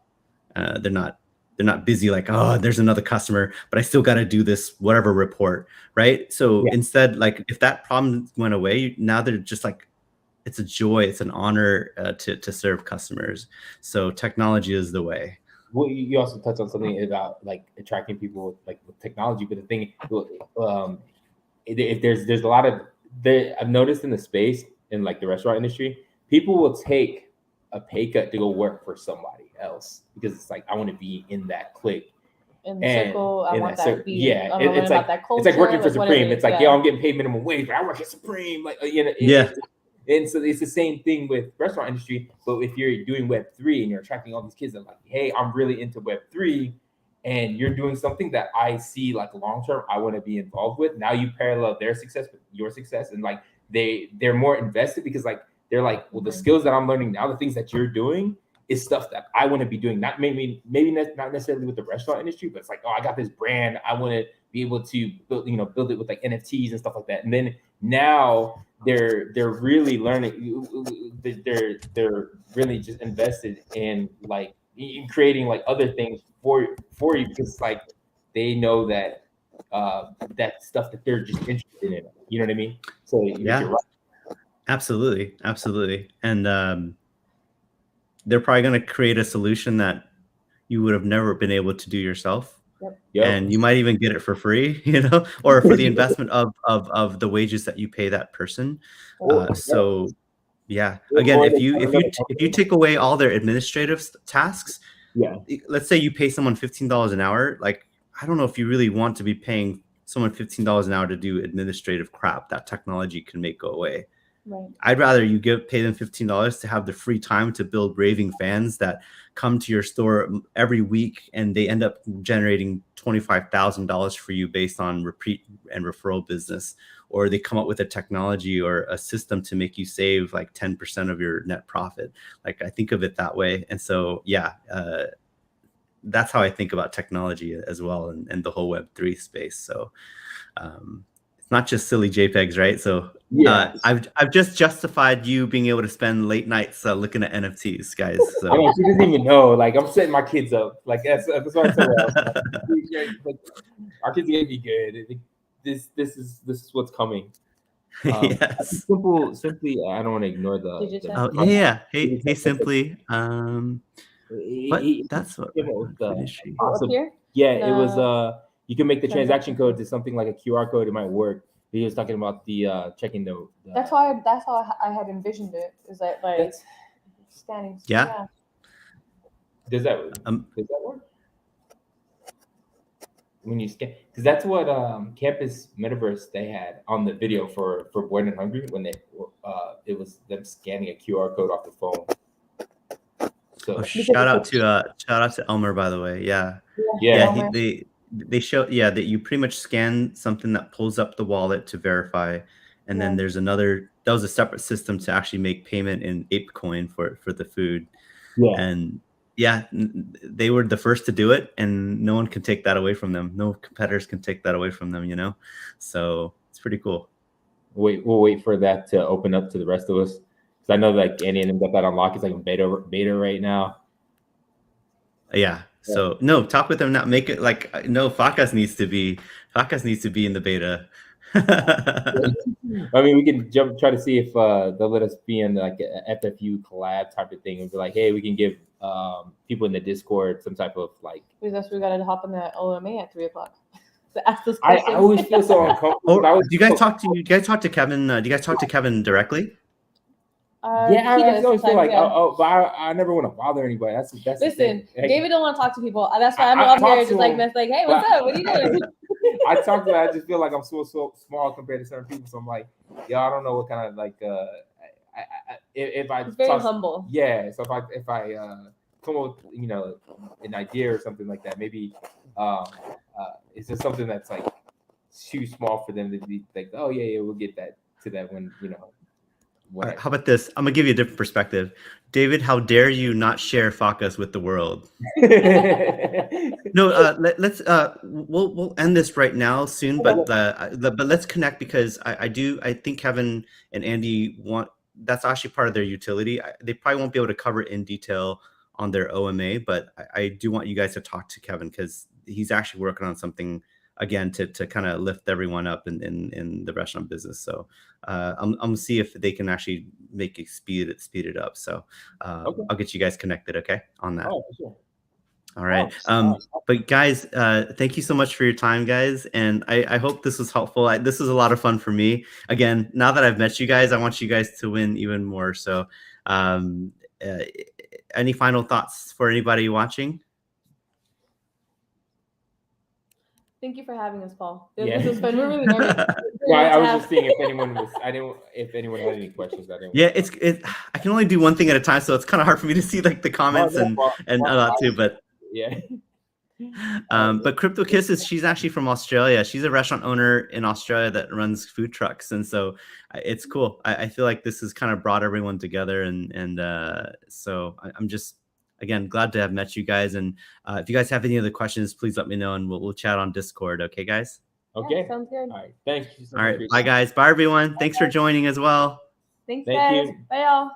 They're not busy like, oh, there's another customer, but I still got to do this whatever report, right? So instead, like if that problem went away, now they're just like, it's a joy, it's an honor to serve customers. So technology is the way. Well, you also touched on something about like attracting people with technology, but the thing, if there's a lot of I've noticed in the space in like the restaurant industry, people will take a pay cut to go work for somebody else because it's like, I want to be in that clique. In the circle, I want that beat. Yeah, it's like working for Supreme. It's like, I'm getting paid minimum wage, but I work at Supreme. Like, and so it's the same thing with restaurant industry. But if you're doing Web3 and you're attracting all these kids that are like, hey, I'm really into Web3, and you're doing something that I see like long term, I want to be involved with. Now you parallel their success with your success, and like they're more invested because like they're like, well, the skills that I'm learning now, the things that you're doing is stuff that I want to be doing. Not maybe not necessarily with the restaurant industry, but it's like, oh, I got this brand, I want to be able to build it with like NFTs and stuff like that. And then now they're really learning. They're really just invested in like in creating like other things for you because like they know that that stuff that they're just interested in. You know what I mean? So yeah, you're right. Absolutely. And they're probably going to create a solution that you would have never been able to do yourself. Yep. And you might even get it for free, or for the investment of the wages that you pay that person. So yeah, again, if you take away all their administrative tasks, let's say you pay someone $15 an hour, like, I don't know if you really want to be paying someone $15 an hour to do administrative crap that technology can make go away. Right. I'd rather you pay them $15 to have the free time to build raving fans that come to your store every week, and they end up generating $25,000 for you based on repeat and referral business, or they come up with a technology or a system to make you save like 10% of your net profit. Like, I think of it that way. And so, that's how I think about technology as well, and the whole Web3 space. So, it's not just silly JPEGs, right? So I've just justified you being able to spend late nights looking at NFTs, guys. So I mean, she doesn't even know. Like, I'm setting my kids up. Like that's what I tell her. Like, our kids are gonna be good. This is what's coming. Yes. Simply, I don't want to ignore the. Hey, Simply. But that's what. Awesome. Yeah, it was. You can make the transaction code to something like a QR code. It might work. He was talking about the checking the. That's how I had envisioned it. Is that like scanning? Yeah. Does that work? When you scan, because that's what Campus Metaverse they had on the video for Born and Hungry when they it was them scanning a QR code off the phone. So shout out to Elmer, by the way. Yeah. They show that you pretty much scan something that pulls up the wallet to verify, and then there's another. That was a separate system to actually make payment in ApeCoin for the food. And Yeah, they were the first to do it, and no one can take that away from them. No competitors can take that away from them, you know? So it's pretty cool. We'll wait for that to open up to the rest of us. Because I know like any of them got that unlocked. It's like a beta right now. Yeah. So no, talk with them now. Make it like no, Fakas needs to be in the beta. I mean, we can try to see if they'll let us be in like a FFU collab type of thing and be like, hey, we can give people in the Discord some type of like. Because we gotta hop on the OMA at 3:00 to ask those I questions. always feel so uncomfortable. Do you guys talk to Kevin? Do you guys talk to Kevin directly? Yeah, I always feel like, yeah. but I never want to bother anybody. That's Listen, like, David don't want to talk to people. That's why I'm up here just like, hey, what's up? What are you doing? I talk to them. I just feel like I'm so small compared to certain people. So I'm like, yeah, I don't know what kind of like if I it's very humble. Yeah. So if I come up with an idea or something like that, maybe it's just something that's like too small for them to be like, oh yeah, we'll get that to that when Right, how about this? I'm gonna give you a different perspective. David, how dare you not share Fakas with the world? No, let's we'll end this right now soon, but but let's connect because I think Kevin and Andy that's actually part of their utility. They probably won't be able to cover it in detail on their OMA, but I do want you guys to talk to Kevin because he's actually working on something again to kind of lift everyone up in the restaurant business. So I'm gonna see if they can actually make it speed it up. So okay. I'll get you guys connected, okay, on that. Oh, for sure. All right. But guys, thank you so much for your time, guys. And I hope this was helpful. This was a lot of fun for me. Again, now that I've met you guys, I want you guys to win even more. So any final thoughts for anybody watching? Thank you for having us, Paul. This was fun. We're really nervous. I was just seeing if anyone had any questions. Yeah, I can only do one thing at a time, so it's kind of hard for me to see like the comments and all that too. But yeah. But Crypto Kisses, she's actually from Australia. She's a restaurant owner in Australia that runs food trucks, and so it's cool. I feel like this has kind of brought everyone together, and so I'm just again glad to have met you guys. And if you guys have any other questions, please let me know, and we'll chat on Discord. Okay, guys. Okay, yeah, sounds good. All right, thank you. All right, bye guys. Bye everyone. Thanks for joining as well. Thanks, guys. Bye y'all.